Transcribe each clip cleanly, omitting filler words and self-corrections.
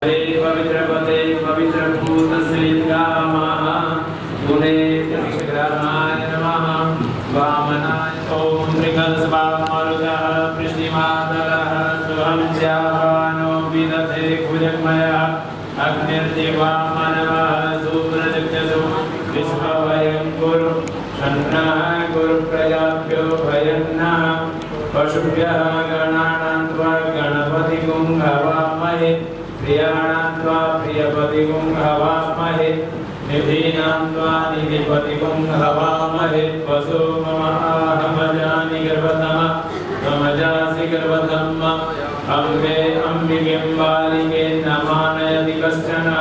पवित्रपते पवित्रभूतश्रीरामः गुणे त्रिविक्रमाय नमः। वामनाय ॐ मृगस्वामरुदः पृष्टिमातरः शुभं स्यावानो विदधे भुजगमयः अग्निर्दिवामनवः सुप्रजक्षसो विश्वभयं कुरु शन्नः गुरुप्रजाभ्यो भयन्नः पशुभ्यः गणानां त्वा गणपतिं हवामहे प्रियाणां त्वा प्रियपतिं हवामहे निधीनां त्वा निधिपतिं हवामहे वसो मम आहमजानि गर्भतमः त्वमजासि गर्भतम् अम्बे अम्बिकें बालिके नमानयति कश्चनः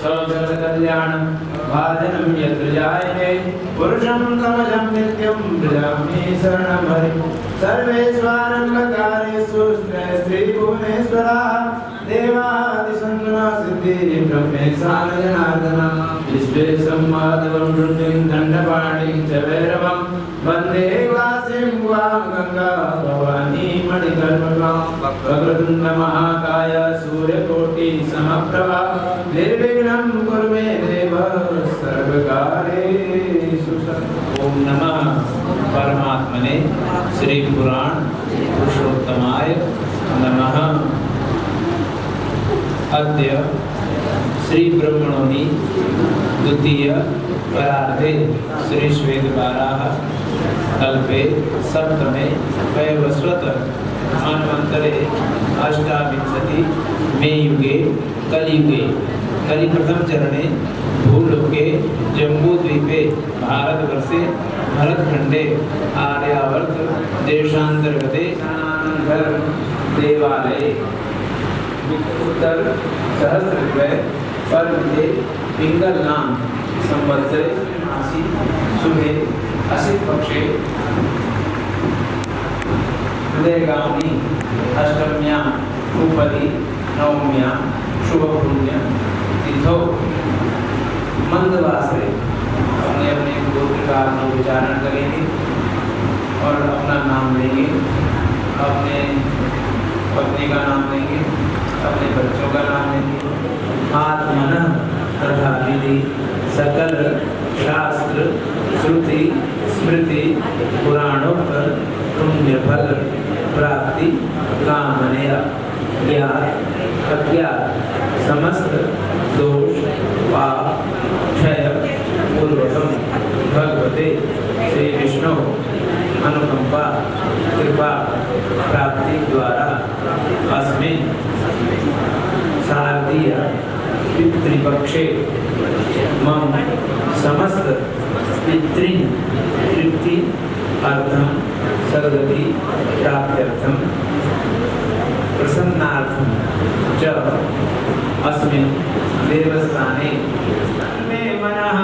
सौजन्यकल्याणं भाजनं यत्र जायते पुरुषं कवचं नित्यं भजामि शरणं हरिं सर्वेश्वरात्मकारेषु स्त्रीभुवनेश्वराः देवादिसन्नुना सिद्धिः ब्रह्मेशान जनार्दनः विश्वेशं माधवं वृद्धिं दण्डपाणिं च भैरवं वन्दे वासिं वां गङ्गा भवानी मणिकर्मकां वक्रतुण्डमहाकाय सूर्यकोटि समप्रभा निर्विघ्नं कुरु मे देव सर्वकार्येषु ओम नमः परमात्मने श्री पुराण पुरुषोत्तमाय नमः। अद्य श्री ब्रह्मणोनि द्वितीय परार्धे श्री श्वेतवाराह कल्पे सप्तमे वैवस्वत मन्वन्तरे अष्टाविंशति मे युगे कलियुगे कलिप्रथम चरणे भूलोके जम्बूद्वीपे भारतवर्षे भरतखंडे आर्यावर्त देशांतर्गते देवालये उत्तर सहस्रद्वय पर्वते पिंगल नाम संवत्सरे मासी शुभे असित पक्षे हृदयगामिनी अष्टम्यां उपरि नवम्यां शुभ पुण्य तिथौ मंदवासरे अपने अपने गोत्र का उच्चारण करेंगे और अपना नाम लेंगे, अपने पत्नी का नाम लेंगे, अपने बच्चों का नाम लेंगे। आत्मनः तथा विधि सकल शास्त्र श्रुति स्मृति पुराणोत्तर पुण्य फल प्राप्ति कामनया ज्ञात अज्ञात समस्त दोष पाप क्षय पूर्वकम भगवते श्री विष्णु अनुकंपा कृपा प्राप्ति द्वारा अस्मिन् शारदीय पितृपक्षे मम समस्त पितृन् तृप्ति अर्थम सद्गति प्राप्त्यर्थम प्रसन्नार्थम च अस्मिन् देवस्थाने मे मनः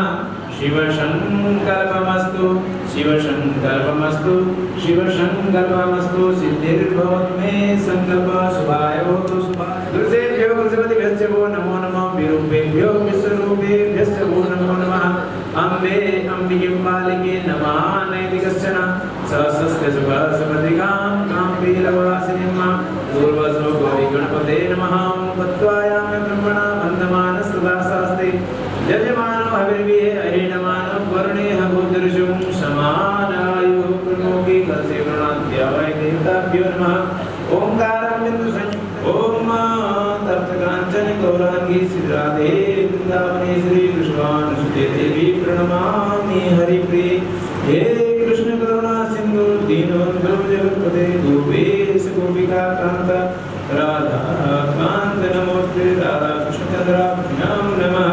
शिवसंकल्पमस्तु शिवसंकल्पमस्तु शिवसंकल्पमस्तु सिद्धिर्भवतु मे संकल्प शुभाय भवतु शुभाय दुर्सेभ्यो गुरुपतिभ्यो वो नमो नमः विरूपेभ्यो विश्वरूपेभ्यो वो नमो नमः अम्बे अम्बिके बालिके नमः नैति कश्चन सहस्रस्य शुभसुभदिकां काम्पीलवासिनीं पूर्वस्व गौरी गणपते नमः पत्वायामि ब्रह्मणा वन्दमानस्तदा शास्ते यजमानो हविर्भिः अहीनमानो वरुणेह भूतिर्षुं समानायुः कृणोति कलसे गृणाद्या वै देवताभ्यो नमः ओंकारं बिन्दुसंयुक्त ओम तप्तकाञ्चन गौरांगी श्रीराधे वृन्दावने श्रीकृष्णानुसुते देवी प्रणमामि हरिप्रिये हे कृष्ण करुणा सिंधु दीनबन्धो जगत्पते गोपेश गोपिका कान्त राधा कान्त नमोऽस्तुते राधा कृष्णचन्द्राभ्यां नमः।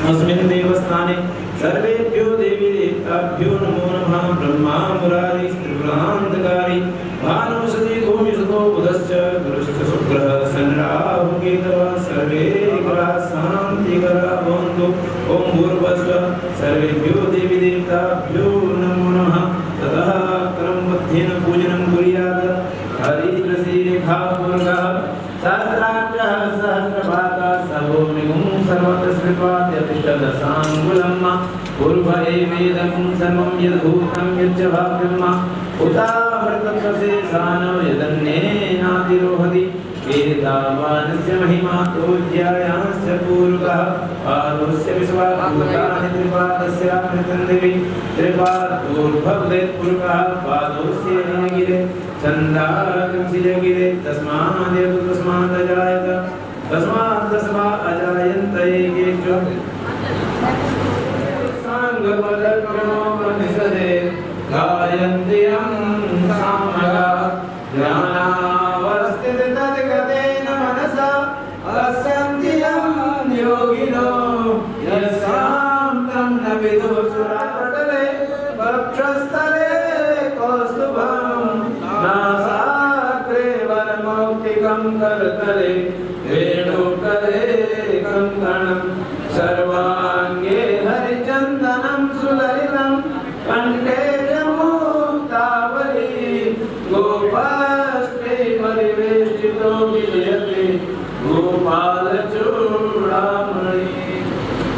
अस्मिन् देवस्थाने सर्वेभ्यो देवी देवताभ्यो नमो नमः। ब्रह्मा मुरारी त्रिपुरान्तकारी भानुसती भूमिसुतो बुधश्च गुरुश्च शुक्रः शनिराहुः केतवः सर्वे ग्रहाः शान्तिकराः भवन्तु। ॐ भूर्भुवस्सुवः सर्वेभ्यो देवी देवताभ्यो नमो नमः। ततः क्रमबद्धेन पूजनं कुर्यात् हरिद्रश्रीरेखापूर्वकः सहस्राक्षः सहस्रपादः सर्वोऽग्निगुं सर्वत्र श्रीत्वाद्यतिष्ठदशाङ्गुलम् पूर्व एवेदं सर्वं यद्भूतं यच्च भाव्यम् उतामृतत्वशेषानो यदन्येनातिरोहति एतावानस्य महिमा तोज्यायांस्य पूर्वः पादोस्य विश्वाभूतानि त्रिपादस्यामृतन्दिवि त्रिपादोर्भवदेत्पूर्वः पादोस्य गिरे छन्दागंसिजगिरे तस्मादेव तस्मादजायत तस्मा अजायन्त एकेषु सांगपदक्रमो मनिषदे गायन्त्यं सामगा ज्ञानावस्थिततद्गतेन मनसा अस्यन्त्यं योगिनो यस्यां तं न विदुषुरापटले वक्षस्थले कौस्तुभं नासाग्रे वरमौक्तिकं करतले वेणुकरे कङ्कणं सर्वाङ्गे हरिचन्दनं सुललितं कण्ठे मुक्तावली गोपास्ते परिवेष्टितो विजयते गोपालचूडामणि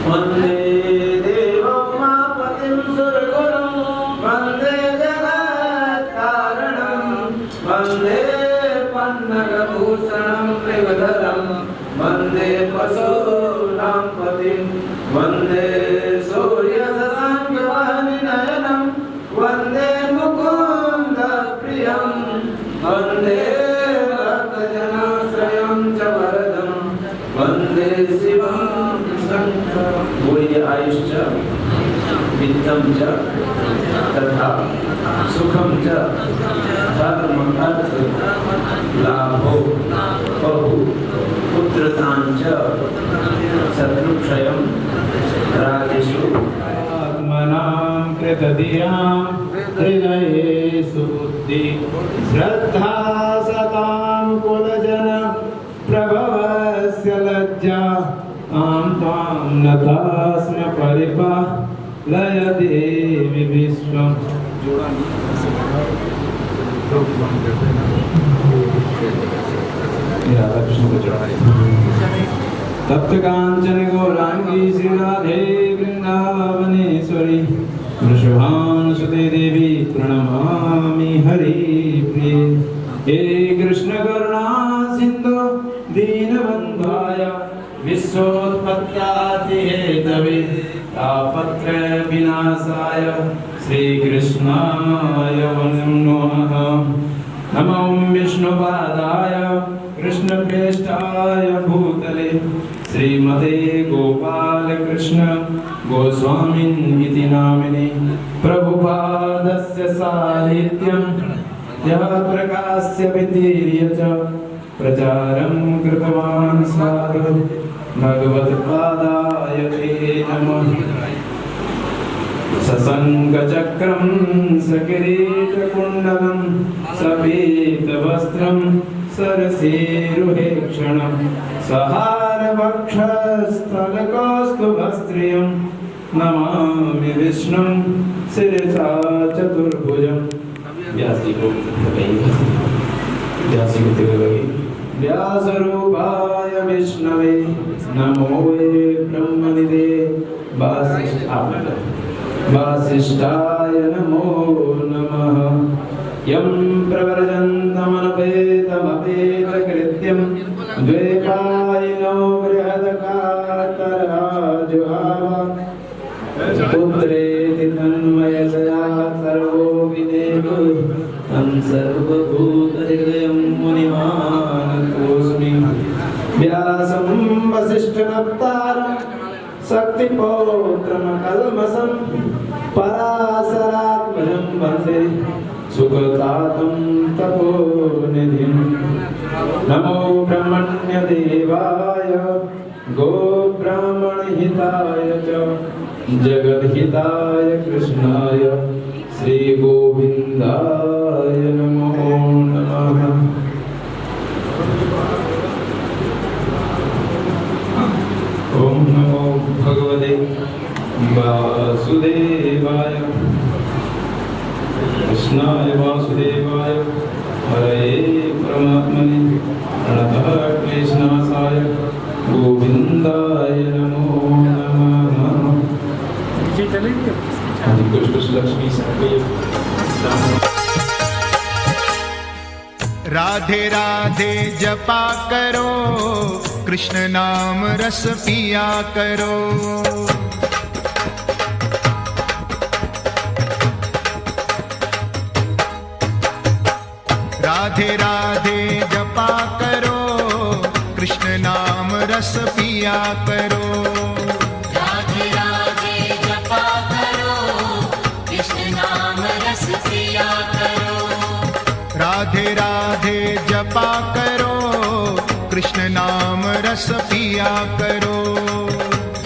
वन्दे देवोमापतिं सुरगुरुं वन्दे जगत्कारणं वन्दे पन्नगभूषणं मृगधरं वन्दे पशूनां पतिं वन्दे सूर्यशशाङ्कवाहिनीनयनं वन्दे मुकुन्दप्रियं वन्दे भक्तजनाश्रयं च वरदं वन्दे शिवं शङ्करं। बोलिए आयुष्च वित्तं च तथा सुखं च धर्म अर्थ लाभो बहु पुत्रतां च शत्रुक्षयं राजेषु आत्मनां कृतधियां हृदये सुबुद्धि श्रद्धा सतां कुलजन प्रभवस्य लज्जा आं त्वां नतास्म परिपालय देवि विश्वम्। तप्त कांचन गौरांगी श्री राधे वृंदावनेश्वरी वृषभानुसुते देवी प्रणमामि हरिप्रिये। हे कृष्ण करुणा सिंधु दीनबन्धाय विश्वोत्पत्त्यादिहेतवे तापत्रय विनाशाय श्रीकृष्णाय नमः। नमो विष्णुपादाय कृष्णप्रेष्ठाय भूतले श्रीमते गोपाल कृष्ण गोस्वामिन् नामिने प्रभुपादस्य साहित्यं यः प्रकाश्य वितीर्य च प्रचारं कृतवान् साधु भगवत्पादाय ते नमः। सशङ्खचक्रं सकिरीटकुण्डलं सपीतवस्त्रं सरसीरुहेक्षणं सहारवक्षस्थलकौस्तुभस्त्रियं नमामि विष्णुं शिरसा चतुर्भुजं। व्यासी को व्यासरूपाय विष्णवे नमो वे ब्रह्मनिधे वासिष्ठाय नमो नमः। यं प्रव्रजन्तमनुपेतमपेतकृत्यं द्वैपायनो बृहदकातराजुहाव पुत्रेति तन्मयतया सर्वो विदेहो तं सर्वभूतहृदयं मुनिमानतोऽस्मि। व्यासं वसिष्ठनप्तारं शक्तिपौत्रमकल्मषं पराशरात्मजं वन्दे सुखतातं तपोनिधिं। नमो ब्रह्मण्यदेवाय गोब्राह्मणहिताय च जगद्हिताय कृष्णाय श्रीगोविन्दाय नमो नमः। ओम नमो भगवते वासुदेवाय कृष्णाय वासुदेवाय हरे परमात्मने प्रणतः क्लेशनाशाय गोविन्दाय नमो नमः। कुछ लक्ष्मी राधे राधे जपा करो, कृष्ण नाम रस पिया करो। राधे राधे जपा करो, कृष्ण नाम रस पिया करो। राधे राधे जपा करो, कृष्ण नाम रस पिया करो। राधे राधे जपा करो, कृष्ण नाम रस पिया करो।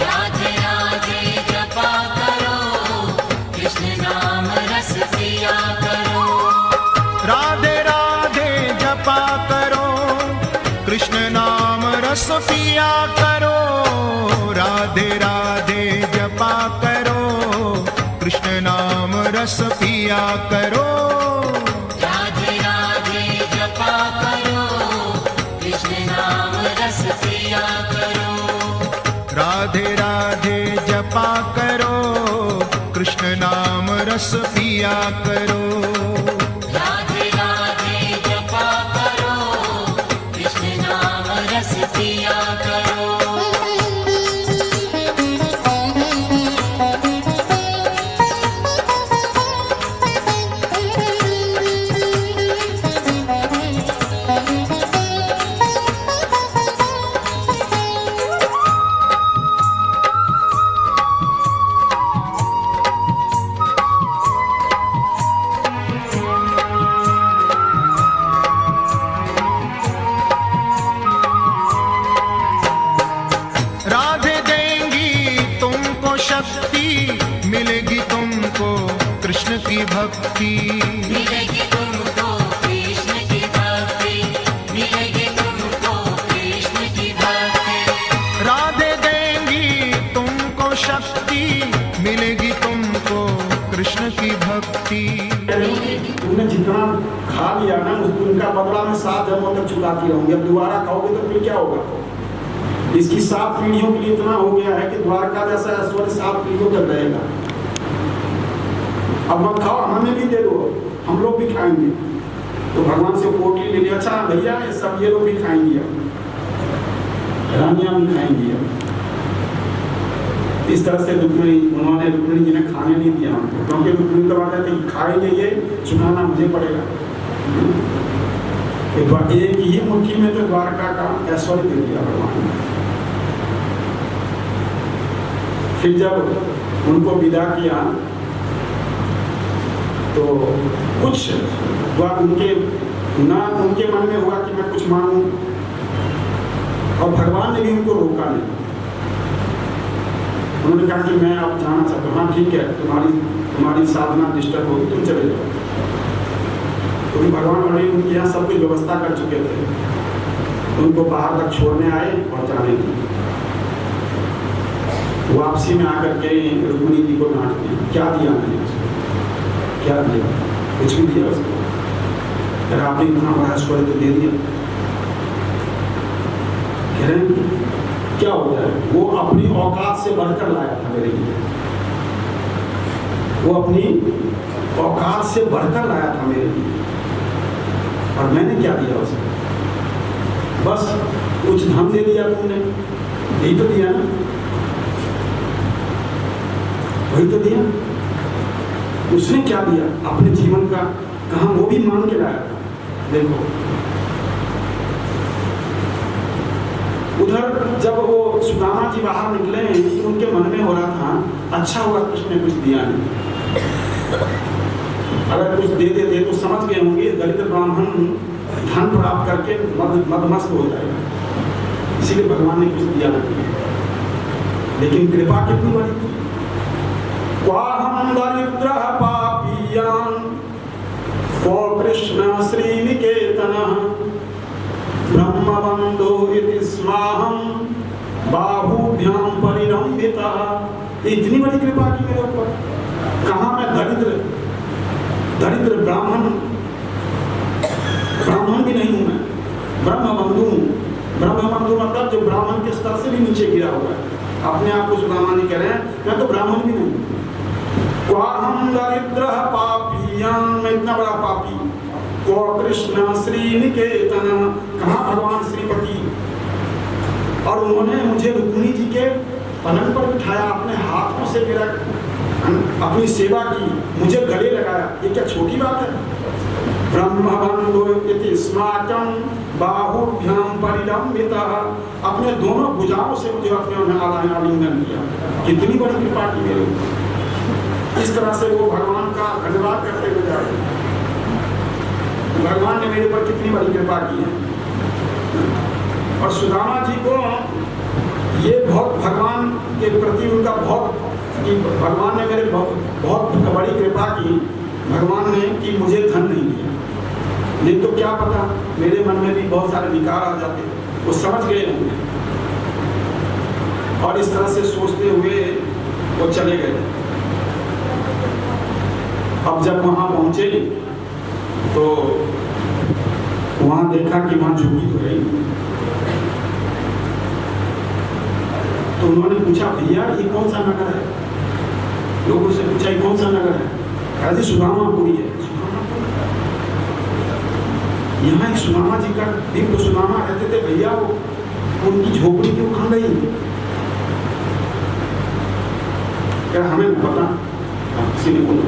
राधे राधे जपा करो, कृष्ण नाम रस पिया करो। राधे राधे जपा करो, कृष्ण नाम रस पिया करो। राधे राधे जपा करो, कृष्ण नाम रस पिया करो। राधे राधे जपा करो, कृष्ण नाम रस पिया करो। राधे राधे जपा करो, कृष्ण नाम रस पिया करो। राधे राधे जपा करो, कृष्ण नाम रस पिया करो। राधे देंगी तुमको शक्ति, मिलेगी तुमको कृष्ण की भक्ति। मिलेगी तुमको कृष्ण की भक्ति, मिलेगी तुमको कृष्ण की भक्ति। राधे देंगी तुमको शक्ति, मिलेगी तुमको कृष्ण की भक्ति। तुमने जितना खा लिया ना, उनका बदला में 7 जन्मों तक चुकाती रहूंगी। अब दोबारा खाओगे तो फिर क्या होगा? इसकी 7 पीढ़ियों के लिए इतना हो गया है कि द्वारका जैसा ऐश्वर्य 7 पीढ़ियों तक रहेगा। अब मत खाओ, हमें भी दे दो, हम लोग भी खाएंगे। तो भगवान से पोटली ले लिया, अच्छा भैया ये सब ये लोग भी खाएंगे, रानियां भी खाएंगी। इस तरह से उन्होंने रुक्मिणी जी ने खाने नहीं दिया हमको, क्योंकि रुक्मिणी तो बात है कि खाएंगे ये चुकाना मुझे पड़ेगा। एक ही मुट्ठी में तो द्वारका का ऐश्वर्य दे दिया भगवान ने। फिर जब उनको विदा किया तो कुछ उनके मन में हुआ कि मैं कुछ मांगूं, और भगवान ने भी उनको रोका नहीं। उन्होंने कहा कि मैं अब जाना चाहता हूँ। हाँ ठीक है, तुम्हारी साधना डिस्टर्ब होगी, तुम चले जाओ। क्योंकि भगवान ऑलरेडी उनके यहाँ सब कुछ व्यवस्था कर चुके थे। उनको बाहर तक छोड़ने आए और जाने दिए। वापसी में आकर के रुक्मिणी जी को डांट दिया, क्या दिया मैंने उसको, क्या दिया? कुछ भी दिया उसको? अगर आपने इतना बड़ा ऐश्वर्य तो दे दिया। कह रहे हैं क्या हो जाए? वो अपनी औकात से बढ़कर लाया था मेरे लिए, वो अपनी औकात से बढ़कर लाया था मेरे लिए, और मैंने क्या दिया उसको? बस कुछ धन दे दिया तुमने, यही तो दिया ना, वही तो दिया। उसने क्या दिया? अपने जीवन का कहा वो भी मान के लाया था। देखो उधर जब वो सुदामा जी बाहर निकले तो उनके मन में हो रहा था अच्छा हुआ कृष्ण ने कुछ दिया नहीं, अगर कुछ दे देते तो समझ गए होंगे दलित ब्राह्मण धन प्राप्त करके मदमस्त हो जाएगा, इसीलिए भगवान ने कुछ दिया नहीं। लेकिन कृपा कितनी बड़ी थी। क्वाहम दरिद्र पापियान को कृष्ण श्रीनिकेतन ब्रह्मबंधो इति स्माहम बाहुभ्याम परिरंभिता। इतनी बड़ी कृपा की मेरे ऊपर। कहाँ मैं दरिद्र ब्राह्मण भी नहीं हूँ, मैं ब्रह्मबंधु हूँ। ब्रह्मबंधु मतलब जो ब्राह्मण के स्तर से भी नीचे गिरा हुआ है। अपने आप को ब्राह्मण नहीं कह रहे हैं, मैं तो ब्राह्मण भी नहीं। क्वाहम दरिद्र पापियान, मैं इतना बड़ा पापी, को कृष्ण श्रीनिकेतन, कहाँ भगवान श्रीपति। और उन्होंने मुझे रुक्मिणी जी के पलंग पर बिठाया, अपने हाथों से मेरा अपनी सेवा की, मुझे गले लगाया। ये क्या छोटी बात है? ब्रह्मबंधो इति स्माकं बाहुभ्यां परिलंबितः, अपने दोनों भुजाओं से मुझे अपने आलिंगन किया। कितनी बड़ी कृपा की मेरे ऊपर। इस तरह से वो भगवान का धन्यवाद करते हुए जा रहे हैं। भगवान ने मेरे ऊपर कितनी बड़ी कृपा की है। और सुदामा जी को ये बहुत भगवान के प्रति उनका बहुत, कि भगवान ने मेरे बहुत बड़ी कृपा की। भगवान ने कि मुझे धन नहीं दिया, नहीं तो क्या पता मेरे मन में भी बहुत सारे विकार आ जाते, वो समझ गए होंगे। और इस तरह से सोचते हुए वो चले गए। अब जब वहां पहुंचे तो वहां देखा कि वहां झुग्गी हो रही। तो उन्होंने पूछा, भैया ये कौन सा नगर है? लोगों से पूछा, ये कौन सा नगर है? कहा सुदामापुरी है। यहाँ एक सुदामा जी का दिन तो सुदामा रहते थे भैया, वो उनकी झोपड़ी क्यों खा गई? क्या हमें पता, किसी ने बोला।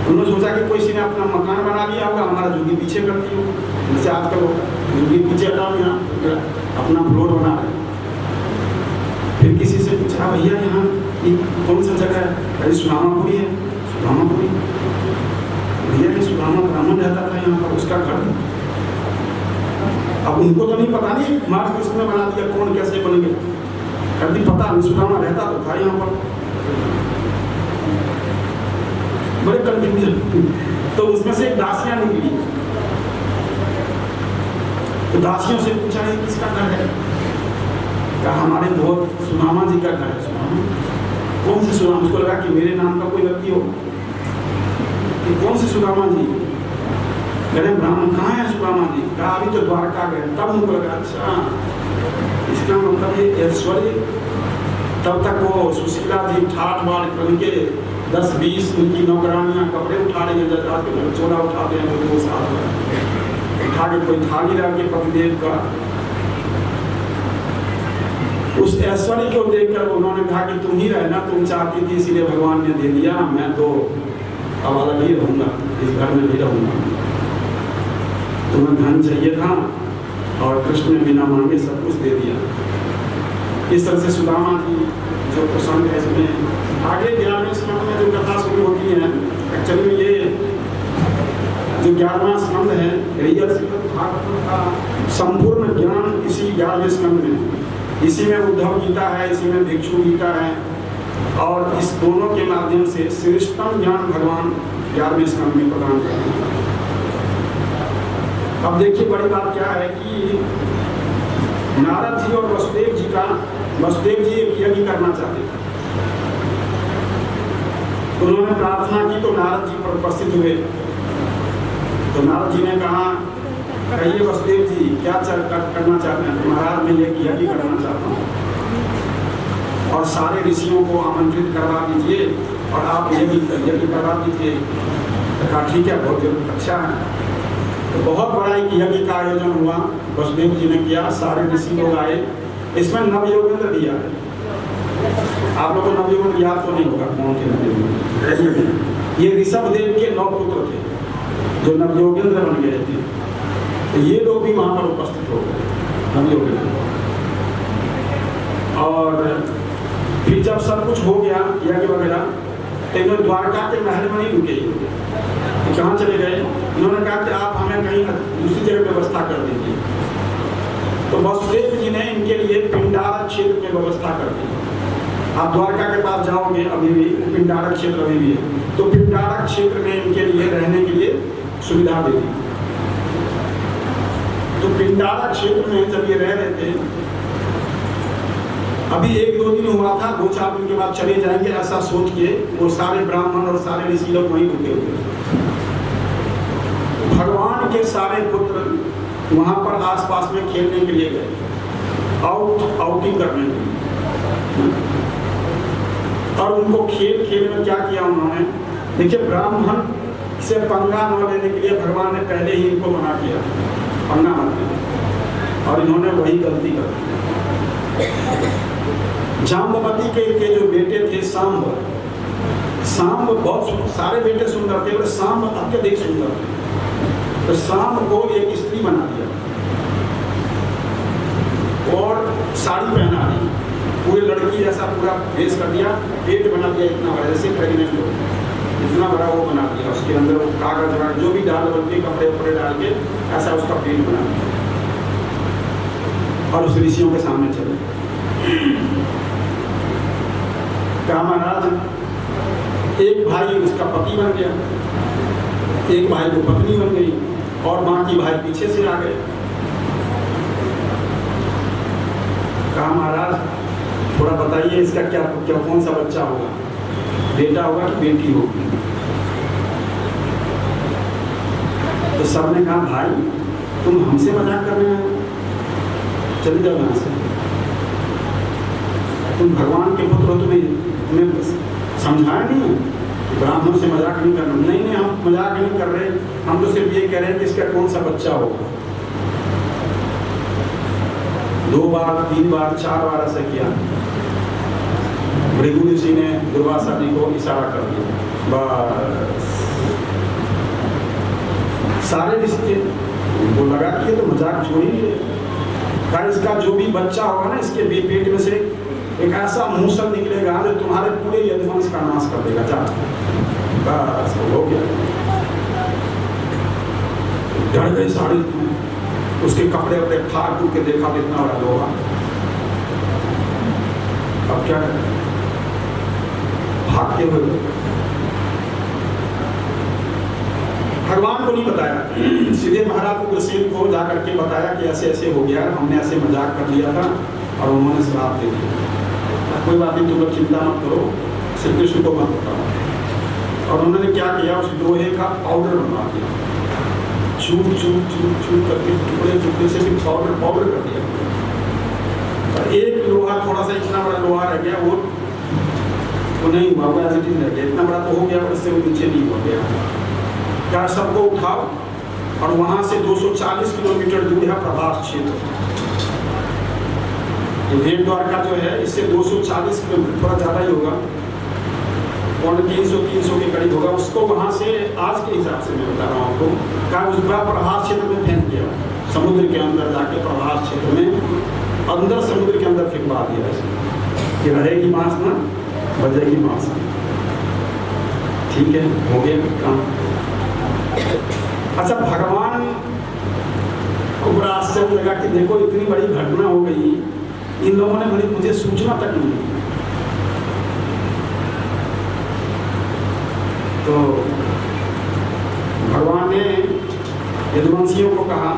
उन्होंने सोचा कि कोई ने अपना मकान बना लिया होगा, हमारा झुग्गी पीछे कर दी होगी। जैसे आजकल होगा झुग्गी पीछे हटाओ, यहाँ अपना फ्लोर बना रहे। फिर किसी से पूछा, भैया यहाँ कौन सा जगह है? अरे सुदामापुरी है। सुदामापुरी भैया, ये सुदामा ब्राह्मण रहता था यहाँ पर, उसका घर। अब उनको तो नहीं पता, नहीं मार्ग किसने बना दिया, कौन कैसे बन गया, कभी पता नहीं। सुदामा रहता तो था यहाँ पर। बड़े कंफ्यूजन। तो उसमें से एक दासियां निकली। तो दासियों से पूछा, है किसका घर है? कहा हमारे बहुत सुदामा जी का घर है। सुदामा कौन से सुदामा? उसको लगा कि मेरे नाम का कोई व्यक्ति हो। कि कौन से सुदामा जी? कहते ब्राह्मण। कहाँ है सुदामा जी? कहा अभी तो द्वारका गए। तब उनको लगा, अच्छा इसका मतलब ये ऐश्वर्य। तब तक वो सुशीला जी ठाठ बाढ़ करके 10-20 उनकी नौकरानियां कपड़े उठा रही है, चोला उठाते हैं वो साथ उठा के कोई थाली रख के पतिदेव का। उस ऐश्वर्य को देखकर उन्होंने कहा कि तुम ही रहना, तुम चाहती थी इसीलिए भगवान ने दे दिया, मैं तो अब अलग ही रहूंगा, इस घर में नहीं रहूंगा। तुम्हें धन चाहिए था और कृष्ण ने बिना मांगे सब कुछ दे दिया। इस तरह से सुदामा की जो प्रसंग है, इसमें आगे 11वें स्कंद में जो कथा शुरू होती है, एक्चुअली में ये जो 11वां स्कंद है, रियल भागवत का संपूर्ण ज्ञान इसी 11वें स्कंद में। इसी में उद्धव गीता है, इसी में भिक्षु गीता है, और इस दोनों के माध्यम से श्रेष्ठतम ज्ञान भगवान 11वें स्कंद में प्रदान करते हैं। अब देखिए बड़ी बात क्या है कि नारद जी और वसुदेव जी एक यज्ञ करना चाहते थे। उन्होंने प्रार्थना की तो नारद जी पर उपस्थित हुए। तो नारद जी ने कहा, कहिए वसुदेव जी क्या करना चाहते हैं? तो महाराज मैं ये यज्ञ करना चाहता हूँ और सारे ऋषियों को आमंत्रित करवा दीजिए और आप यज्ञ करवा दीजिए। कहा ठीक है, बहुत अच्छा है। तो बहुत बड़ा एक यज्ञ का आयोजन हुआ, वसुदेव जी ने किया, सारे ऋषि लोग आए। इसमें नवयोगेंद्र भी आए। आप लोगों को नवयोगेंद्र याद तो नहीं होगा कौन थे नवयोगेंद्र। ये ऋषभदेव के 9 पुत्र थे जो नवयोगेंद्र बन गए थे। तो ये लोग भी वहां पर उपस्थित हो गए, नवयोगेंद्र। और फिर जब सब कुछ हो गया यज्ञ वगैरह, तो इन्होंने द्वारका के महल में नहीं रुके। कहाँ चले गए? इन्होंने कहा कि आप हमें कहीं दूसरी जगह व्यवस्था कर दीजिए। तो वसुदेव जी ने इनके लिए पिंडारक क्षेत्र में व्यवस्था कर दी। आप द्वारका के पास जाओगे, अभी भी पिंडारक क्षेत्र अभी भी है, तो पिंडारक क्षेत्र में इनके लिए रहने के लिए सुविधा दे दी। तो पिंडारक क्षेत्र में जब ये रह रहे थे, अभी 1-2 दिन हुआ था, 2-4 दिन के बाद चले जाएंगे ऐसा सोच के वो सारे ब्राह्मण और सारे ऋषि लोग वहीं रुके हुए। भगवान के सारे पुत्र वहां पर आसपास में खेलने के लिए गए, आउटिंग करने के लिए। और उनको खेल में क्या किया उन्होंने? देखिए ब्राह्मण से पंगा न लेने के लिए भगवान ने पहले ही इनको मना किया, पंगा मत लेना, और इन्होंने वही गलती कर दी। जाम्बवती के जो बेटे थे सांब बहुत सारे बेटे सुंदर थे, पर सांब अत्यधिक सुंदर थे। तो सांब को एक स्त्री बना दिया और साड़ी पहना दी, पूरी लड़की जैसा पूरा भेष कर दिया, पेट बना दिया इतना बड़ा, जैसे प्रेग्नेंट लोग इतना बड़ा वो बना दिया, उसके अंदर वो कागज वगैरह जो भी डाल के कपड़े वपड़े डाल के ऐसा उसका पेट बना दिया, और उस ऋषियों के सामने चले। कहा महाराज एक भाई उसका पति बन गया, एक भाई को पत्नी बन गई, और बाकी भाई पीछे से आ गए। कहा महाराज थोड़ा बताइए इसका क्या कौन सा बच्चा होगा, बेटा होगा कि बेटी होगी? तो सबने कहा भाई तुम हमसे मजाक कर रहे हो, चले जाओ यहाँ से, तुम भगवान के पुत्र हो, तुम्हें समझाया नहीं है कि ब्राह्मण से मजाक नहीं करना। नहीं हम मजाक नहीं कर रहे, हम तो सिर्फ ये कह रहे हैं कि इसका कौन सा बच्चा होगा। 2 बार 3 बार 4 बार ऐसा किया। भृगु ऋषि ने दुर्वासा जी को इशारा कर दिया, बस सारे रिश्ते वो लगा कि ये तो मजाक छोड़ ही है, इसका जो भी बच्चा होगा ना, इसके पेट में से एक ऐसा मूसल निकलेगा जो तुम्हारे पूरे यदुवंश का नाश कर देगा। जा बस हो गया। डर गए सारे, उसके कपड़े वपड़े फाड़ टूट के देखा कितना बड़ा लोहा, अब क्या करें, भागते हुए। भगवान को नहीं बताया, सीधे महाराज उग्रसेन को जाकर के बताया कि ऐसे ऐसे हो गया, हमने ऐसे मजाक कर लिया था और उन्होंने श्राप दे दिया। कोई बात नहीं, तुम लोग चिंता मत करो, श्री कृष्ण को मत बताओ। और उन्होंने क्या किया, उस लोहे का पाउडर बना दिया, चूर करके टुकड़े से भी पाउडर कर दिया। और एक लोहा थोड़ा सा इतना बड़ा लोहा रह गया, वो नहीं हुआ, वो एज इट इज रह गया। इतना बड़ा तो हो गया पर इससे वो नीचे नहीं हो गया। क्या सबको उठाओ, और वहां से 240 किलोमीटर दूर है प्रभास क्षेत्र। भेड़ द्वारका जो है इससे 240 किलोमीटर, थोड़ा ज़्यादा ही होगा, 300 के करीब होगा। उसको वहाँ से आज के हिसाब से मैं बता रहा हूँ आपको, कहा उस बार प्रभास क्षेत्र में फेंक दिया, समुद्र के अंदर जाके प्रभास क्षेत्र में अंदर समुद्र के अंदर फेंकवा दिया कि रहेगी मांस ना बजेगी मांस। ठीक है, हो गया काम। अच्छा, भगवान को बड़ा आश्चर्य लगा कि देखो इतनी बड़ी घटना हो गई, इन लोगों ने मुझे सूचना तक नहीं दी। तो भगवान ने यदुवंशियों को कहा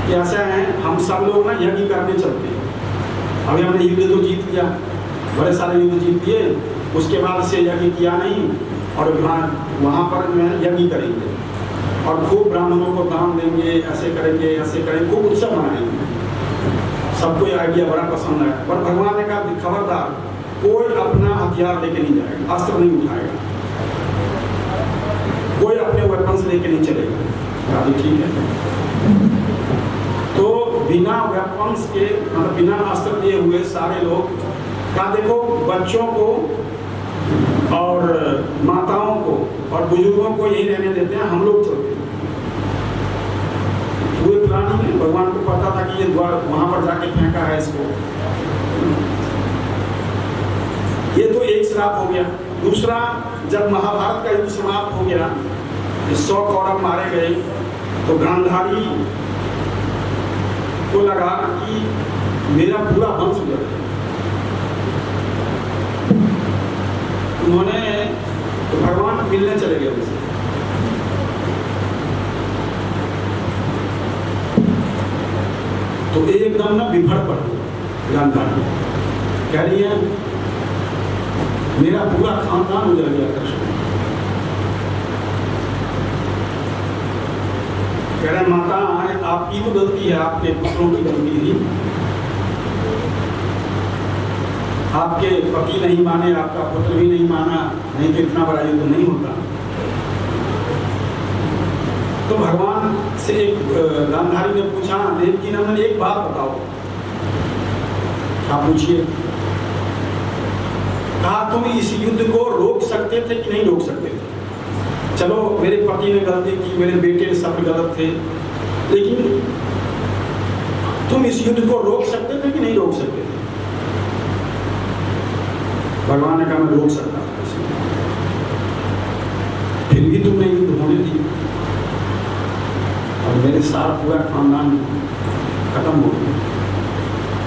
कि ऐसा है, हम सब लोग ना यज्ञ करने चलते हैं। अभी हमने युद्ध तो जीत लिया, बड़े सारे युद्ध जीत लिए, उसके बाद से यज्ञ किया नहीं, और वहाँ पर यज्ञ करेंगे और खूब ब्राह्मणों को दान देंगे, ऐसे करेंगे, खूब उत्सव मनाएंगे। सबको ये आइडिया बड़ा पसंद आया, पर भगवान ने कहा खबरदार, कोई अपना हथियार लेके नहीं जाएगा, अस्त्र नहीं उठाएगा, कोई अपने वेपन्स लेके नहीं चलेगा। ठीक है। तो बिना वेपन्स के, मतलब बिना अस्त्र लिए हुए सारे लोग, कहा देखो बच्चों को और माताओं को और बुजुर्गों को यही रहने देते हैं, हम लोग चलते हैं। पूरे प्लानिंग है, भगवान को पता था कि ये द्वार वहां पर जाके फेंका है इसको। ये तो एक श्राप हो गया। दूसरा, जब महाभारत का युद्ध समाप्त हो गया, 100 कौरव मारे गए, तो गांधारी को लगा कि मेरा पूरा वंश उजड़ गया। उन्होंने तो भगवान मिलने चले गए उनसे। तो एकदम ना बिभड़ पड़ गांधारी, कह रही है मेरा पूरा खानदान उजड़ गया कृष्ण। कह रहे माता आपकी तो गलती है, आपके पुत्रों की गलती थी। आपके पति नहीं माने, आपका पुत्र भी नहीं माना, नहीं तो इतना बड़ा युद्ध नहीं होता। तो भगवान से एक गांधारी ने पूछा, देवकी नंदन एक बात बताओ। आप पूछिए। कहा तुम इस युद्ध को रोक सकते थे कि नहीं रोक सकते थे? चलो मेरे पति ने गलती की, मेरे बेटे सब गलत थे, लेकिन तुम इस युद्ध को रोक सकते थे कि नहीं रोक सकते थे? भगवान ने कहा मैं रोक सकता था, फिर भी तुमने युद्ध होने दी और मेरे साथ पूरा खानदान खत्म हो गया।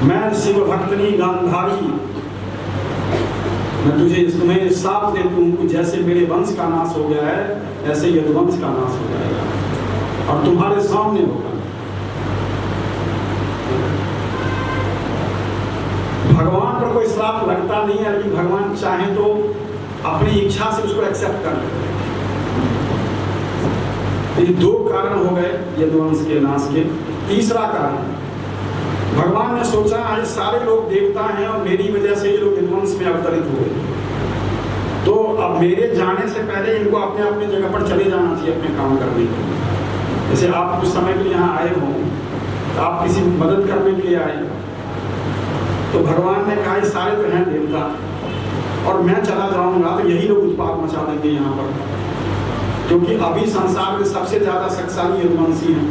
मैं शिव भक्तनी गांधारी, मैं तुम्हें साफ देती हूँ कि जैसे मेरे वंश का नाश हो गया है, ऐसे यदुवंश का नाश हो जाएगा और तुम्हारे सामने होगा। भगवान पर कोई श्राप लगता नहीं है, लेकिन भगवान चाहे तो अपनी इच्छा से उसको एक्सेप्ट कर लेते। ये दो कारण हो गए यदुवंश के नाश के। तीसरा कारण, भगवान ने सोचा आज सारे लोग देवता हैं और मेरी वजह से ये लोग यदुवंश में अवतरित हुए, तो अब मेरे जाने से पहले इनको अपने अपने जगह पर चले जाना चाहिए अपने काम करने के लिए। जैसे आप कुछ समय के लिए यहाँ आए हो, तो आप किसी मदद करने के लिए आए, तो भगवान ने कहा सारे तो हैं देवता और मैं चला जाऊंगा तो यही लोग उत्पात मचा देंगे यहाँ पर, क्योंकि अभी संसार में सबसे ज्यादा शक्तिशाली यदुवंशी हैं।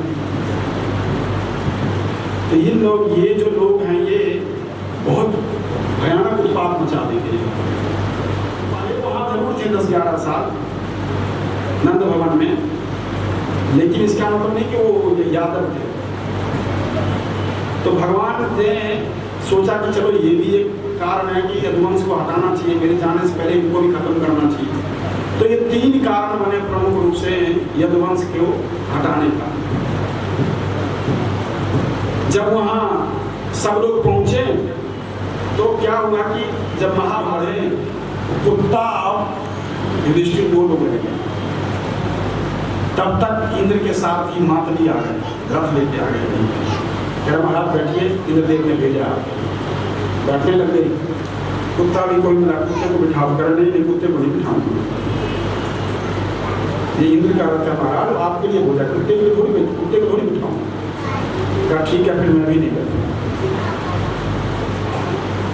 तो ये लोग, ये जो लोग हैं, ये बहुत भयानक उत्पात मचा देंगे। वहाँ जरूर थे 10-11 साल नंद भवन में, लेकिन इसका मतलब नहीं कि वो यादव थे। तो भगवान ने सोचा कि चलो ये भी एक कारण है कि यदुवंश को हटाना चाहिए, मेरे जाने से पहले इनको भी खत्म करना चाहिए। तो ये 3 कारण बने प्रमुख रूप से यदुवंश को हटाने का। जब वहाँ सब लोग पहुंचे तो क्या हुआ कि जब महाभारत कुत्ता युधिष्ठिर 2 लोग रह गए, तब तक इंद्र के साथ ही मातली आ गए, रथ लेके आ गए। कह रहा महाराज बैठिए, इंद्रदेव ने भेजा। बैठने लग गए, कुत्ता भी कोई मिला, कुत्ते को बिठाओ। कर नहीं, कुत्ते को नहीं बिठाऊंगा, ये इंद्र का रथ है महाराज, आपके लिए हो जाए, कुत्ते को थोड़ी बिठाऊंगा। कहा ठीक है, फिर मैं भी नहीं करता।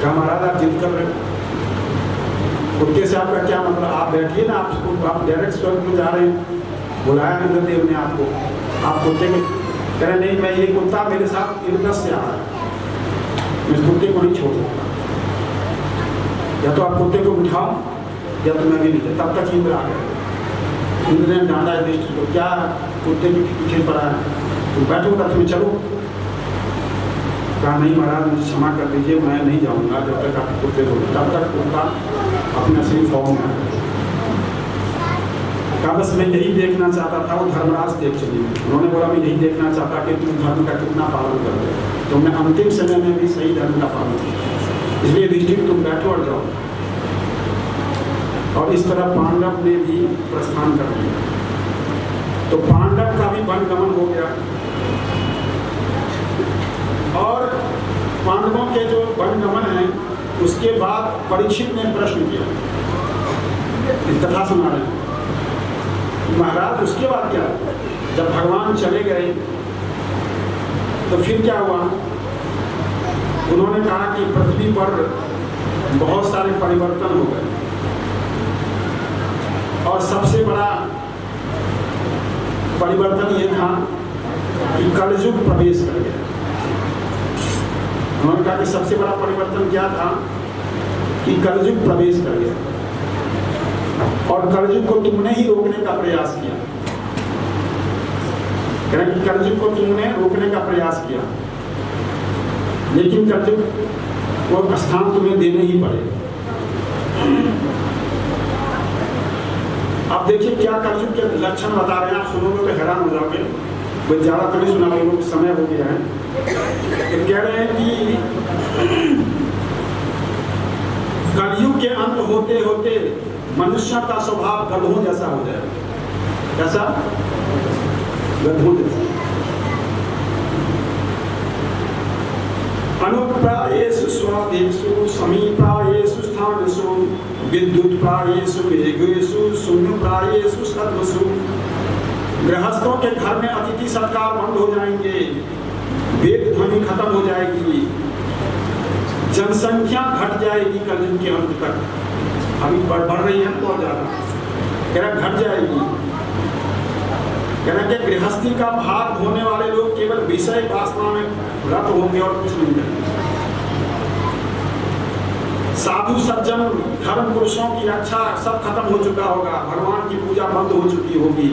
कहा महाराज आप जिद कर रहे हो, कुत्ते से आपका क्या मतलब? आप बैठिए ना, आप डायरेक्ट स्वर्ग में जा रहे हैं, बुलाया इंद्रदेव ने आपको, आप कुत्ते को कह रहे नहीं, मैं ये कुत्ता मेरे साथ इंद्रप्रस्थ से आ रहा है, मैं इस कुत्ते को नहीं छोड़ सकता, या तो आप कुत्ते को बिठाओ या तो मैं भी नहीं। तब तक इंद्र आ गए। इंद्र ने डांटा युधिष्ठिर को, क्या कुत्ते के पीछे पड़ा है, तुम बैठो रथ में चलो। कहा नहीं महाराज मुझे क्षमा कर दीजिए, मैं नहीं जाऊंगा जब तक आप कुत्ते को। तब तक कुत्ता अपने असली फॉर्म में आ गया। कहा बस मैं यही देखना चाहता था, वो धर्मराज देख चली। उन्होंने बोला मैं यही देखना चाहता कि तुम धर्म का कितना पालन करते हो। तुमने अंतिम समय में भी सही धर्म का पालन किया, इसलिए युधिष्ठिर तुम बैठो और जाओ। और इस तरह पांडव ने भी प्रस्थान कर दिया। तो पांडव का भी वनगमन हो गया और पांडवों के जो वनगमन है उसके बाद परीक्षित ने प्रश्न किया, इस कथा सुना रहे हैं महाराज। उसके बाद क्या, जब भगवान चले गए तो फिर क्या हुआ? उन्होंने कहा कि पृथ्वी पर बहुत सारे परिवर्तन हो गए और सबसे बड़ा परिवर्तन ये था कि कलयुग प्रवेश कर गया। उन्होंने कहा कि सबसे बड़ा परिवर्तन क्या था कि कलयुग प्रवेश कर गया और कलयुग को तुमने ही रोकने का प्रयास किया। कह रहे कि कलयुग को तुमने रोकने का प्रयास किया, लेकिन कलयुग को स्थान तुम्हें देने ही पड़ेगा। अब देखिए क्या कलयुग के लक्षण बता रहे हैं, आप सुनोगे तो हैरान हो जाओगे। वो ज्यादा थोड़ी सुना, लोगों को समय हो गया है। तो कह रहे हैं कि कलयुग के अंत होते होते मनुष्य का स्वभाव गधों जैसा हो जाएगा। कैसा? गधों जैसा। अनुप्रायेषु स्वदेषु समीपायेषु ईशानसु विद्युत प्रायेषु वेगेषु शून्य प्रायेषु सद्वसु। गृहस्थों के घर में अतिथि सत्कार बंद हो जाएंगे, वेद ध्वनि खत्म हो जाएगी, जनसंख्या घट जाएगी कलयुग के अंत तक। अभी बढ़ रही है बहुत ज्यादा, कह रहा घट जाएगी। कह रहा कि गृहस्थी का भार ढोने वाले लोग केवल विषय वासना में रत होंगे और कुछ नहीं करेंगे। साधु सज्जन धर्म पुरुषों की रक्षा सब खत्म हो चुका होगा, भगवान की पूजा बंद हो चुकी होगी,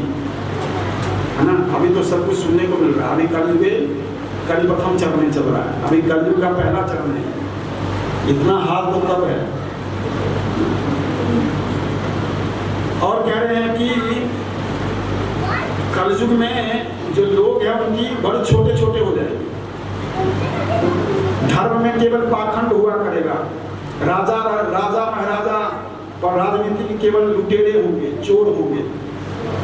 है ना। अभी तो सब कुछ सुनने को मिल रहा है। अभी कलयुग प्रथम चरण चल रहा है, अभी कलयुग का पहला चरण है। इतना हाल तो तब है। और कह रहे हैं कि कलयुग में जो लोग हैं उनकी बड़े छोटे छोटे हो जाएंगे। धर्म में केवल पाखंड हुआ करेगा, राजा महाराजा और राजनीति के केवल लुटेरे होंगे, चोर होंगे।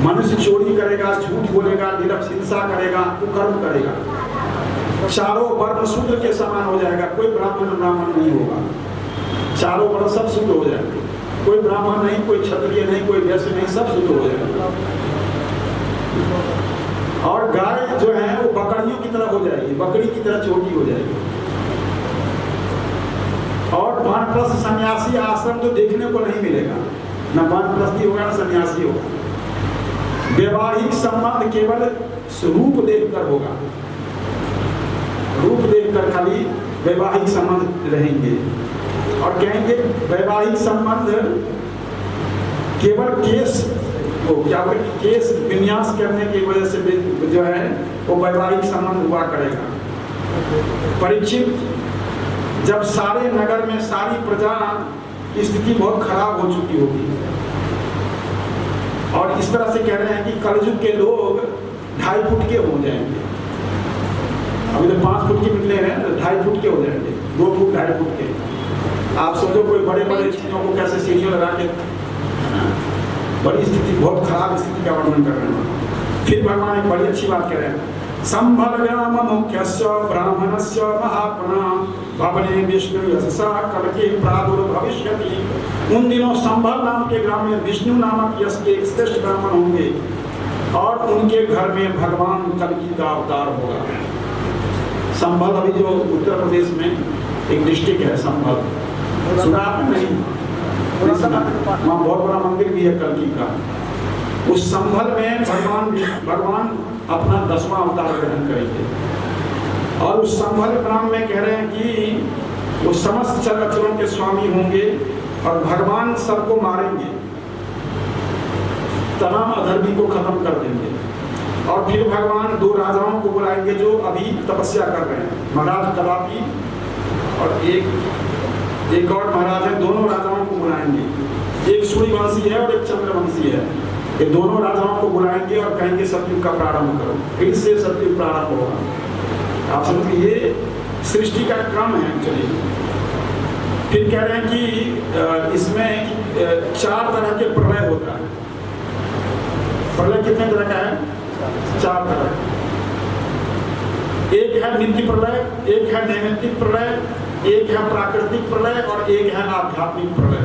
मनुष्य चोरी करेगा, झूठ बोलेगा, निरक्ष हिंसा करेगा, कुकर्म करेगा। चारों वर्ण शूद्र के समान हो जाएगा, कोई ब्राह्मण नहीं होगा। चारों वर्ण सब शूद्र हो जाएंगे, कोई ब्राह्मण नहीं, कोई क्षत्रिय नहीं, कोई वैश्य नहीं, सब शूद्र हो जाएगा। और गाय जो है वो बकरियों की तरह हो जाएगी, बकरी की तरह छोटी हो जाएगी। और वानप्रस्थ सन्यासी आश्रम तो देखने को नहीं मिलेगा, न वानप्रस्थी होगा न सन्यासी होगा। वैवाहिक संबंध केवल रूप देखकर होगा, रूप देखकर खाली वैवाहिक संबंध रहेंगे। और कहेंगे वैवाहिक संबंध केवल केस को क्या केस विन्यास करने की वजह से जो है वो वैवाहिक संबंध हुआ करेगा। परीक्षित, जब सारे नगर में सारी प्रजा की स्थिति बहुत खराब हो चुकी होगी, और इस तरह से कह रहे हैं कि कलयुग के लोग 2.5 फुट के हो जाएंगे। अभी तो 5 फुट के निकले हैं, 2.5 फुट के हो जाएंगे, 2 फुट 2.5 फुट के। आप सोचो कोई बड़े बड़े चीजों को कैसे सीढ़ियों लगा के, बड़ी स्थिति, बहुत खराब स्थिति का वर्णन कर रहे हैं। फिर भगवान एक बड़ी अच्छी बात कह रहे हैं, संभल ग्राम मुख्यस्य ब्राह्मणस्य महात्मना भवने विष्णु यशसा कलके प्रादुर्भविष्यति। उन दिनों संभल नाम के ग्राम में विष्णु नामक यश के एक श्रेष्ठ ब्राह्मण होंगे, और उनके घर में भगवान कल्कि का अवतार होगा। संभल अभी जो उत्तर प्रदेश में एक डिस्ट्रिक्ट है संभल, सुना आपने? नहीं, वहाँ बहुत बड़ा मंदिर भी है कल्कि का। उस संभल में भगवान अपना 10वां अवतार ग्रहण करेंगे। और उस संभल ग्राम में कह रहे हैं कि वो समस्त चराचरों के स्वामी होंगे, और भगवान सबको मारेंगे, तमाम अधर्मी को खत्म कर देंगे। और फिर भगवान 2 राजाओं को बुलाएंगे जो अभी तपस्या कर रहे हैं, महाराज कलापी और एक और महाराज है। दोनों राजाओं को बुलाएंगे, एक सूर्यवंशी है और एक चंद्रवंशी है। ये दोनों राजाओं को बुलाएंगे और कहेंगे सतयुग का प्रारंभ करो, फिर से सतयुग प्रारंभ होगा। आप समझिए ये सृष्टि का क्रम है एक्चुअली। फिर कह रहे हैं कि इसमें 4 तरह के प्रलय होता है। प्रलय कितने तरह का है? 4 तरह। एक है नित्य प्रलय, एक है नैमित्तिक प्रलय, एक है प्राकृतिक प्रलय, और एक है आध्यात्मिक प्रलय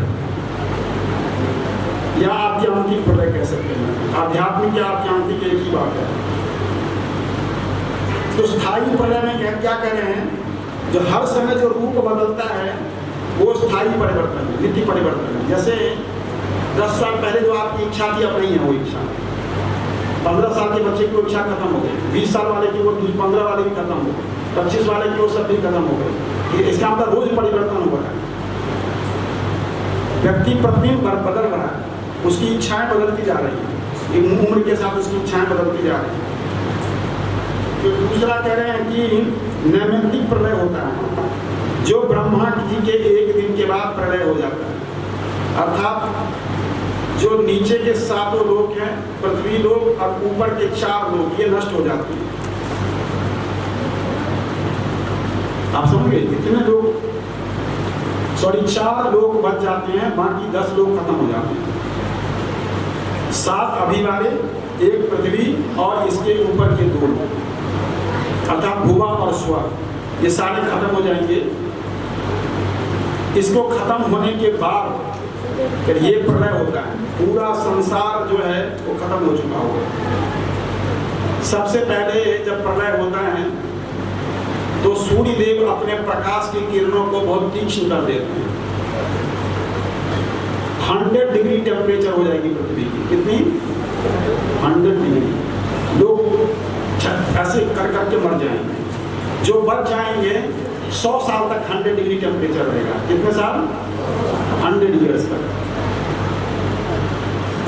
या आध्यात्मिक प्रलय कह सकते हैं। आध्यात्मिक या आध्यात्मिक एक ही बात है। तो स्थायी प्रलय में क्या कह रहे हैं, जो हर समय जो रूप बदलता है वो स्थायी परिवर्तन है, नित्य परिवर्तन है। जैसे 10 साल पहले जो आपकी इच्छा थी अब नहीं है वो इच्छा। 15 साल के बच्चे की इच्छा खत्म हो गई, 20 साल वाले की वो 15 वाले भी खत्म हो गए, 25 वाले की वो सब भी खत्म हो गए। इसका मतलब रोज परिवर्तन हो रहा है। व्यक्ति प्रतिदिन बदल रहा है, उसकी इच्छाएं बदलती जा रही हैं, उम्र के साथ उसकी इच्छाएं बदलती जा रही हैं। तो दूसरा कह रहे हैं कि नैमित्तिक प्रलय होता है, जो ब्रह्मा जी के 1 दिन के बाद प्रलय हो जाता है। अर्थात जो नीचे के 7 लोक हैं, पृथ्वी लोक और ऊपर के 4 लोक, ये नष्ट हो जाते हैं। आप समझ गए? कितने लोग, 4 लोग बच जाते हैं, बाकी 10 लोग खत्म हो जाते हैं। 7 अभी वाले, 1 पृथ्वी और इसके ऊपर के 2 लोग, अर्थात भुवा और स्वर्ग, ये सारे खत्म हो जाएंगे। इसको खत्म होने के बाद फिर ये प्रलय होता है, पूरा संसार जो है वो खत्म हो चुका होगा। सबसे पहले जब प्रलय होता है तो सूर्य देव अपने प्रकाश की किरणों को बहुत तीक्ष्ण कर देते हैं। 100 डिग्री टेम्परेचर हो जाएगी पृथ्वी की। कितनी? 100 डिग्री। लोग ऐसे कर करके मर जाएंगे। जो बच जाएंगे 100 साल तक 100 डिग्री टेम्परेचर रहेगा। कितने साल? 100 ईयर्स तक।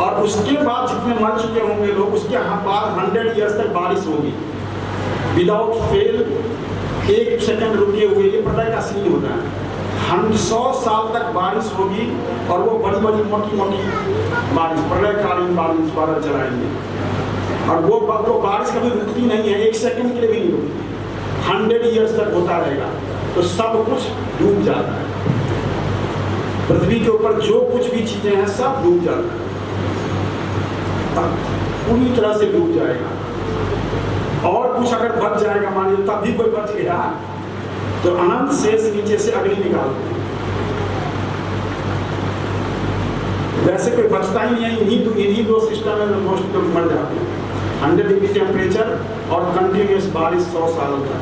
और उसके बाद जितने मर चुके होंगे लोग, उसके बाद 100 ईयर्स तक बारिश होगी विदाउट फेल, 1 सेकंड रुके हुए। ये प्रलय का सीन होता है। 100 साल तक बारिश होगी और वो बड़ी बड़ी मोटी मोटी बारिश, प्रलयकालीन बारिश बादल चलाएंगे। और वो बारिश कभी रुकती नहीं है, 1 सेकंड के लिए भी नहीं रुकती। 100 ईयर्स तक होता रहेगा। तो सब कुछ डूब जाता है। पृथ्वी के ऊपर जो कुछ भी चीजें हैं सब डूब जाता है, पूरी तरह से डूब जाएगा। और कुछ अगर बच जाएगा, मान लीजिए तब भी कोई बच गया तो अनंत शेष नीचे से अग्नि निकालते हैं। वैसे कोई बचता ही नहीं है। इन्हीं दो सिस्टम में मोस्ट लोग मर जाते हैं। 100 डिग्री टेम्परेचर और कंटिन्यूस बारिश 100 सालों तक,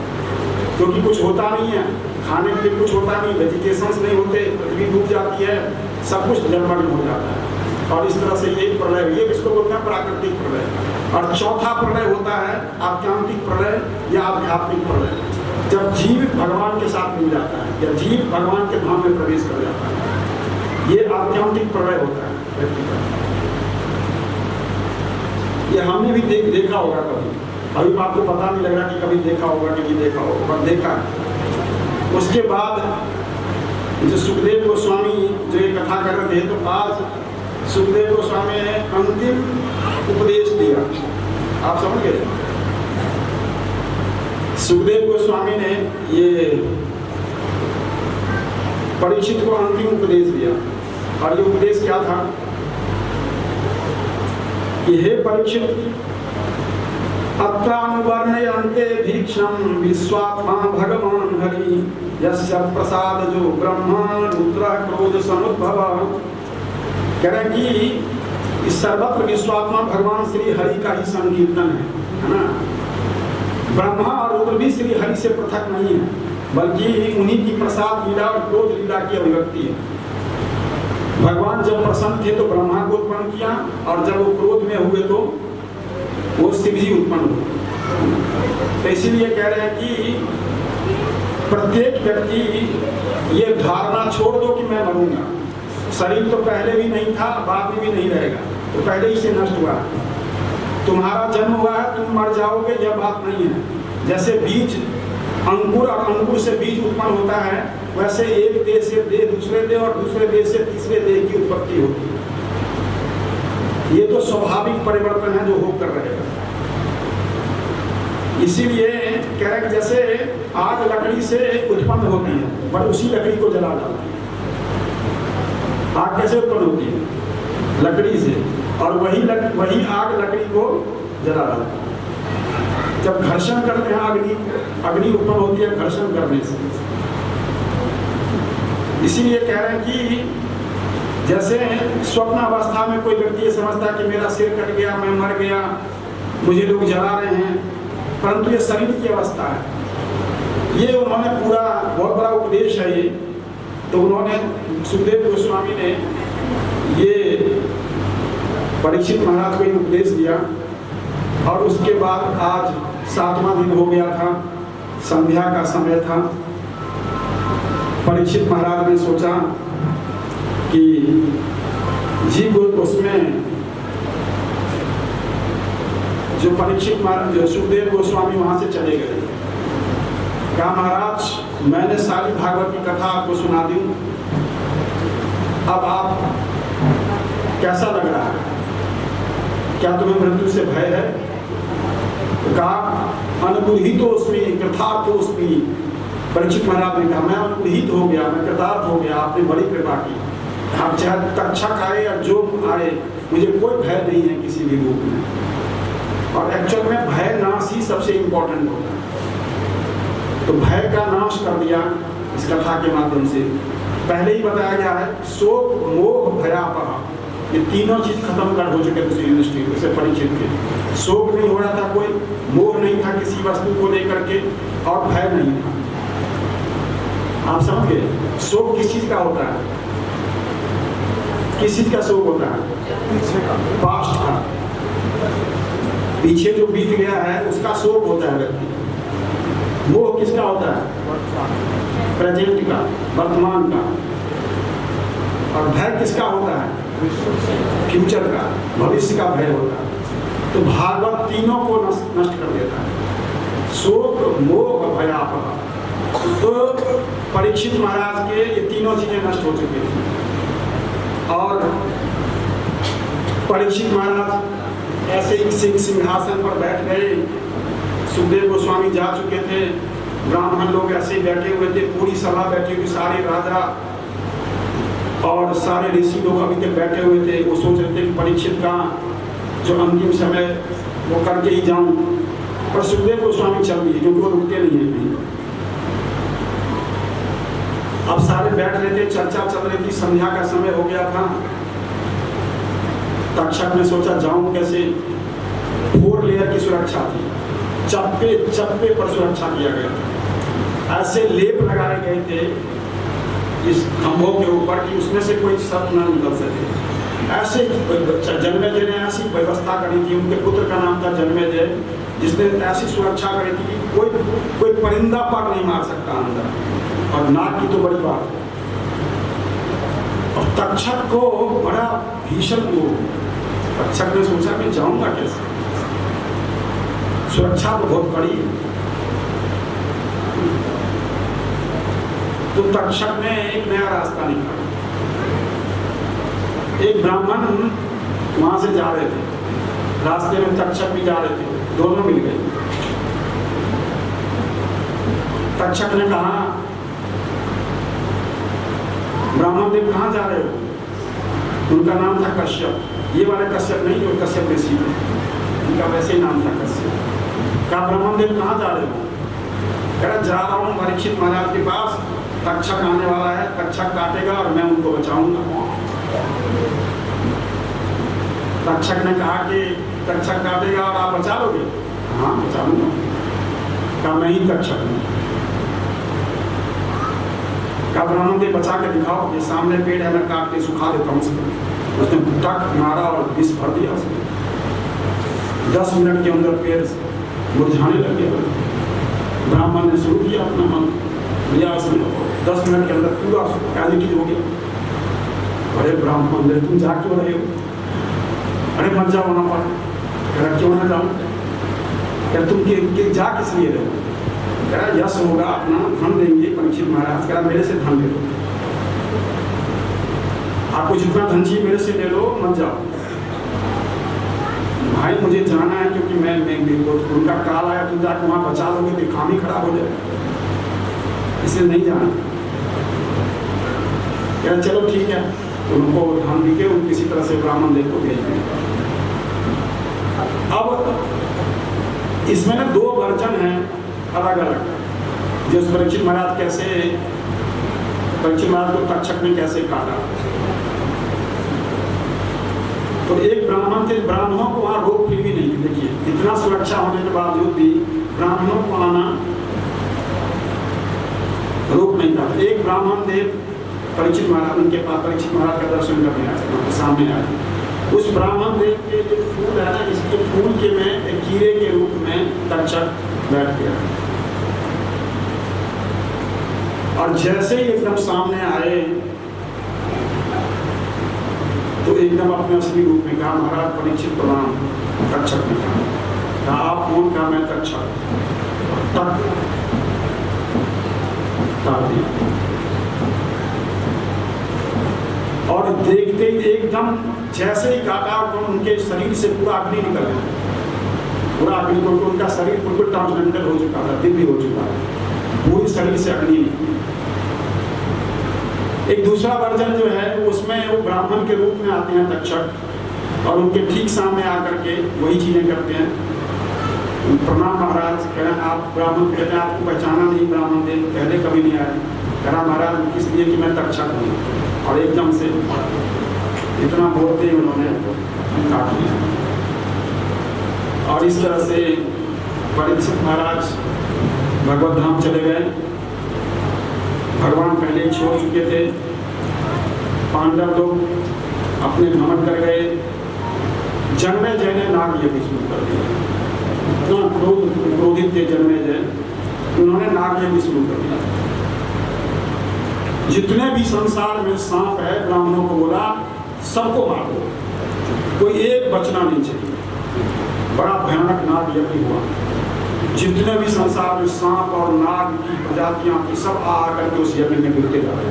क्योंकि कुछ होता नहीं है, खाने के लिए कुछ होता नहीं, वेजिटेशंस नहीं होते, पृथ्वी डूब जाती है, सब कुछ जलमग्न हो जाता है। और इस तरह से ये प्रलय, ये किसको बोलते हैं? प्राकृतिक प्रलय। और चौथा प्रलय होता है आध्यात्मिक प्रलय या आध्यात्मिक प्रलय, जब जीव भगवान के साथ मिल जाता है या जीव भगवान के धाम में प्रवेश कर जाता है। ये आध्यात्मिक प्रलय होता है। ये हमने भी देखा होगा कभी। अभी आपको पता नहीं लग रहा कि कभी देखा होगा कि नहीं देखा होगा, पर देखा। उसके बाद जो सुखदेव गोस्वामी जो ये कथा कर रहे थे, तो आज सुखदेव गोस्वामी ने अंतिम उपदेश दिया। आप समझ गए? सुखदेव गोस्वामी ने ये परीक्षित को अंतिम उपदेश दिया। और ये उपदेश क्या था कि हे परीक्षित, अत्रानुवर्णयन्ते भीक्षम विश्वात्मा भगवान हरि यस्य प्रसाद जो ब्रह्मा रुद्र क्रोध समुद्भव। कह रहे कि इस सर्वत्र विश्वात्मा भगवान श्री हरि का ही संकीर्तन है ना। ब्रह्मा और रुद्र भी श्री हरि से पृथक नहीं है, बल्कि उन्हीं की प्रसाद लीला और क्रोध लीला की अभिव्यक्ति है। भगवान जब प्रसन्न थे तो ब्रह्मा को उत्पन्न किया, और जब वो क्रोध में हुए तो वो शिव जी उत्पन्न हुए। तो इसीलिए कह रहे हैं कि प्रत्येक व्यक्ति ये धारणा छोड़ दो कि मैं मरूंगा। शरीर तो पहले भी नहीं था, बाद में भी नहीं रहेगा, तो पहले ही से नष्ट हुआ। तुम्हारा जन्म हुआ है, तुम मर जाओगे, यह बात नहीं है। जैसे बीज अंकुर और अंकुर से बीज उत्पन्न होता है, वैसे एक देह से देह, दूसरे देह और दूसरे देह से तीसरे देह की उत्पत्ति होती है। ये तो स्वाभाविक परिवर्तन है जो होकर रहेगा। इसीलिए कह रहे कि जैसे आग लकड़ी से उत्पन्न होती है, पर उसी लकड़ी को जला डालती है। आग कैसे उत्पन्न होती है? लकड़ी से, और वही आग लकड़ी को जला डालती है। जब घर्षण करते हैं अग्नि उत्पन्न होती है घर्षण करने से। इसीलिए कह रहे हैं कि जैसे स्वप्न अवस्था में कोई व्यक्ति ये समझता है कि मेरा सिर कट गया, मैं मर गया, मुझे लोग जला रहे हैं, परंतु ये शरीर की अवस्था है। ये उन्होंने पूरा बहुत बड़ा उपदेश है ये। तो उन्होंने सुखदेव गोस्वामी ने ये परीक्षित महाराज को उपदेश दिया। और उसके बाद आज 7वां दिन हो गया था, संध्या का समय था। परीक्षित महाराज ने सोचा कि जीव उसमें जो परीक्षित महाराज, जो सुखदेव गोस्वामी वहां से चले गए। कहा महाराज, मैंने सारी भागवत की कथा आपको सुना दी, अब आप कैसा लग रहा है? क्या तुम्हें मृत्यु से भय है? कहा अनुगृहीतोस्मि कृतार्थोस्मि। परीक्षित महाराज ने कहा मैं अनुगृहीत हो गया, मैं कृतार्थ हो गया, आपने बड़ी कृपा की। आप चाहे तक्षक आए या जो आए, मुझे कोई भय नहीं है किसी भी रूप में। और एक्चुअल में भय नाश ही सबसे इम्पोर्टेंट होता है। तो भय का नाश कर दिया इस कथा के माध्यम से। पहले ही बताया गया है, शोक मोह भयापहा, ये तीनों चीज खत्म कर हो चुके थे यूनिवर्सिटी से परीक्षित के। शोक नहीं हो रहा था कोई, मोह नहीं था किसी वस्तु को लेकर के, और भय नहीं था। आप समझ गए? शोक किस चीज का होता है? किस चीज का शोक होता है? पास्ट का, पीछे जो बीत गया है उसका शोक होता है व्यक्ति। मोह किसका होता है? प्रेजेंट का, वर्तमान का। और भय किसका होता है? फ्यूचर का, भविष्य का भय होता है। तो भागवत तीनों को नष्ट कर देता है, शोक मोह भयापहा। तो परीक्षित महाराज के ये तीनों चीजें नष्ट हो चुकी थी। और परीक्षित महाराज ऐसे ही सिंहासन पर बैठ गए। सुखदेव गोस्वामी जा चुके थे, ब्राह्मण लोग ऐसे ही बैठे हुए थे, पूरी सभा बैठी हुई, सारे राजा और सारे ऋषि लोग अभी तक बैठे हुए थे। वो सोच रहे थे कि परीक्षित का जो अंतिम समय वो करके ही जाऊं, पर सुखदेव गोस्वामी चल दिए क्योंकि वो रुकते नहीं है कहीं। अब सारे बैठ रहे थे, चर्चा चल रही थी, संध्या का समय हो गया था। तक्षक ने सोचा जाऊं कैसे। 4 लेयर की सुरक्षा थी, चप्पे चप्पे पर सुरक्षा किया गया था। ऐसे लेप लगाए गए थे इस खंभों के ऊपर कि उसमें से कोई शब्द न निकल सके। ऐसे जन्मेजय ने ऐसी व्यवस्था करी थी, उनके पुत्र का नाम था जन्मेजय, जिसने ऐसी सुरक्षा करी थी कि कोई परिंदा पर नहीं मार सकता अंदर, और नाग की तो बड़ी बात है। और तक्षक को बड़ा भीषण वो, तक्षक ने सोचा मैं जाऊंगा कैसे, सुरक्षा तो बहुत बड़ी है। तो तक्षक ने एक नया रास्ता निकाला। एक ब्राह्मण वहां से जा रहे थे, रास्ते में तक्षक भी जा रहे थे, दोनों मिल गए। तक्षक ने कहा, ब्राह्मण देव कहाँ जा रहे हो? उनका नाम था कश्यप, ये वाले कश्यप नहीं जो कश्यप ऋषि थे, उनका वैसे ही नाम था कश्यप। कहा ब्राह्मण देव कहाँ जा रहे हो? कह रहा जा रहा हूँ परीक्षित महाराज के पास, तक्षक आने वाला है, तक्षक काटेगा और मैं उनको बचाऊंगा। तक्षक ने कहा कि तक्षक काटेगा और आप बचा लोगे? हाँ बचा लूंगा। कहा मैं ही तक्षक हूँ। कहा ब्राह्मण देव बचा के दिखाओ, ये सामने पेड़ है, मैं काट के सुखा देता हूँ उसको। उसने टक मारा और विष भर दिया उसने। 10 मिनट के अंदर पेड़ मुरझाने लग गया। ब्राह्मण ने शुरू किया अपना मन लिया, उसने 10 मिनट के अंदर पूरा पॉजिटिव हो गया। अरे ब्राह्मण देव तुम जा क्यों रहे हो? अरे मत जाओ वहां पर। कह रहा क्यों ना जाऊँ? कह तुम जा किस लिए रहे हो? कह रहा यश होगा, अपना धन देंगे परीक्षित महाराज। कह रहा मेरे से धन ले लो, आपको जितना धन चाहिए मेरे से ले लो, मत जाओ। भाई मुझे जाना है क्योंकि मैं उनका काल आया, तुम जाकर वहां बचा लोगे तो काम ही खराब हो जाए, इसलिए नहीं जाना। कह चलो ठीक है, उनको धन दिखे, उन किसी तरह से ब्राह्मण देव को भेज दें। अब इसमें ना 2 वर्जन हैं अलग अलग, जो परीक्षित महाराज कैसे, परीक्षित महाराज को तक्षक ने कैसे काटा। तो एक ब्राह्मण थे, ब्राह्मणों को वहां रोक फिर भी नहीं, देखिए इतना सुरक्षा होने के बावजूद भी ब्राह्मणों को आना रोक नहीं था। एक ब्राह्मण देव परीक्षित महाराज उनके पास, परीक्षित महाराज का दर्शन करने आए, सामने आए। उस ब्राह्मण देव के जो फूल है ना, इसके फूल के में एक कीड़े के रूप में तक्षक बैठ गया। और जैसे ही एकदम सामने आए तो एकदम अपने असली रूप में कहा, महाराज परीक्षित प्रणाम। तक्षक ने कहा आप कौन? कहा मैं तक्षक। तक और देखते ही एकदम जैसे ही काटा तो उनके शरीर से पूरा अग्नि निकल गया, पूरा अग्नि, क्योंकि उनका शरीर बिल्कुल ट्रांसजेंडर हो चुका था, दिव्य हो चुका है, पूरी शरीर से अग्नि निकली। एक दूसरा वर्जन जो है उसमें वो ब्राह्मण के रूप में आते हैं तक्षक, और उनके ठीक सामने आकर के वही चीजें करते हैं। प्रणाम महाराज। कह रहे हैं आप ब्राह्मण, कहते हैं आपको पहचाना नहीं ब्राह्मण देव, पहले कभी नहीं आए। कहा महाराज इसलिए कि मैं तक्षक हूँ, और एकदम से इतना बोलते ही उन्होंने काट लिया। और इस तरह से परीक्षित महाराज भगवत धाम चले गए। भगवान पहले ही छोड़ चुके थे। पांडव लोग अपने भ्रमण कर गए। जन्मेजय ने नाग यज्ञ शुरू कर दिया। इतना क्रोधित थे जन्मेजय, उन्होंने नाग यज्ञ शुरू कर दिया। जितने भी संसार में सांप है, ब्राह्मणों को बोला सबको मार दो, कोई एक बचना नहीं चाहिए। बड़ा भयानक नाग यज्ञ हुआ। जितने भी संसार में सांप और नाग की प्रजातियां थी सब आ करके उस यज्ञ में गिरते जा रहे।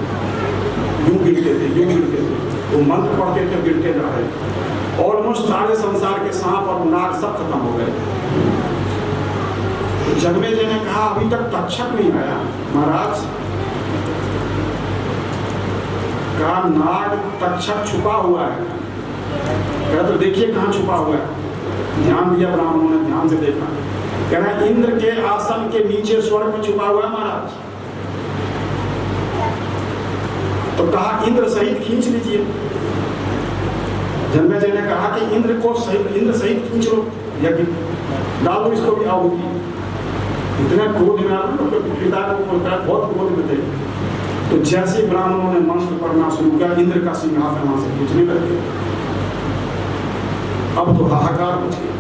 यूं गिरते थे, यूं गिरते थे, वो मंत्र पढ़ते थे, गिरते जा रहे। ऑलमोस्ट सारे संसार के सांप और नाग सब खत्म हो गए। जन्मेजय ने कहा अभी तक तक्षक नहीं आया। महाराज कहा नाग तक्षक छुपा हुआ है। कहा तो देखिए कहाँ छुपा हुआ है। ध्यान दिया ब्राह्मणों ने, ध्यान से देखा। कह रहा है इंद्र के आसन के नीचे स्वर्ग में छुपा हुआ है महाराज। तो कहा इंद्र सहित खींच लीजिए। जन्मेजय ने कहा कि इंद्र सहित खींच लो, या डाल दो इसको भी आहुति। इतना क्रोध में पिता को बहुत क्रोध में थे। तो जैसे ब्राह्मणों ने मंत्र पढ़ना शुरू किया, इंद्र का सिंहासन वहां से खींचने लगे। अब तो हाहाकार मच गया।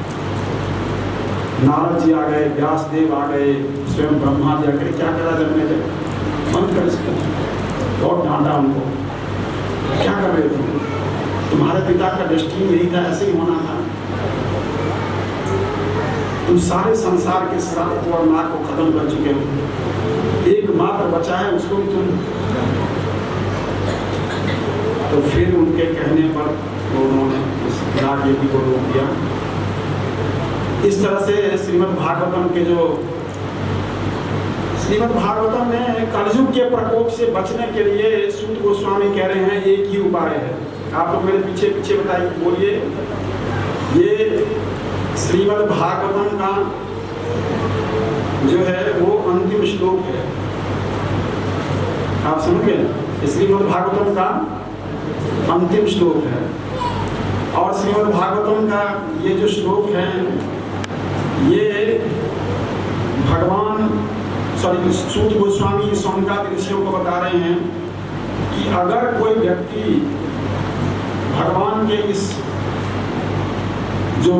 नारद जी आ गए, व्यास देव आ गए, स्वयं ब्रह्मा जी आकर क्या करा जन्मेजय, बंद कर इसको। और डांटा उनको, क्या कर रहे थे, तुम्हारे पिता का डेस्टिनी यही था, ऐसे ही होना था। तुम सारे संसार के श्राप और नाग को खत्म कर चुके हो, एकमात्र बचा है उसको भी तुम। तो फिर उनके कहने पर उन्होंने उस नाग यज्ञ को रोक दिया। इस तरह से श्रीमद् भागवतम में कलयुग के प्रकोप से बचने के लिए सूत गोस्वामी कह रहे हैं एक ही उपाय है। आप लोग मेरे पीछे पीछे बताइए, बोलिए। ये श्रीमद् भागवतम का जो है वो अंतिम श्लोक है। आप समझ गए, श्रीमद् भागवतम का अंतिम श्लोक है। और श्रीमद् भागवतम का ये जो श्लोक है ये सूत गोस्वामी सौनकादि ऋषियों को बता रहे हैं कि अगर कोई व्यक्ति भगवान के इस जो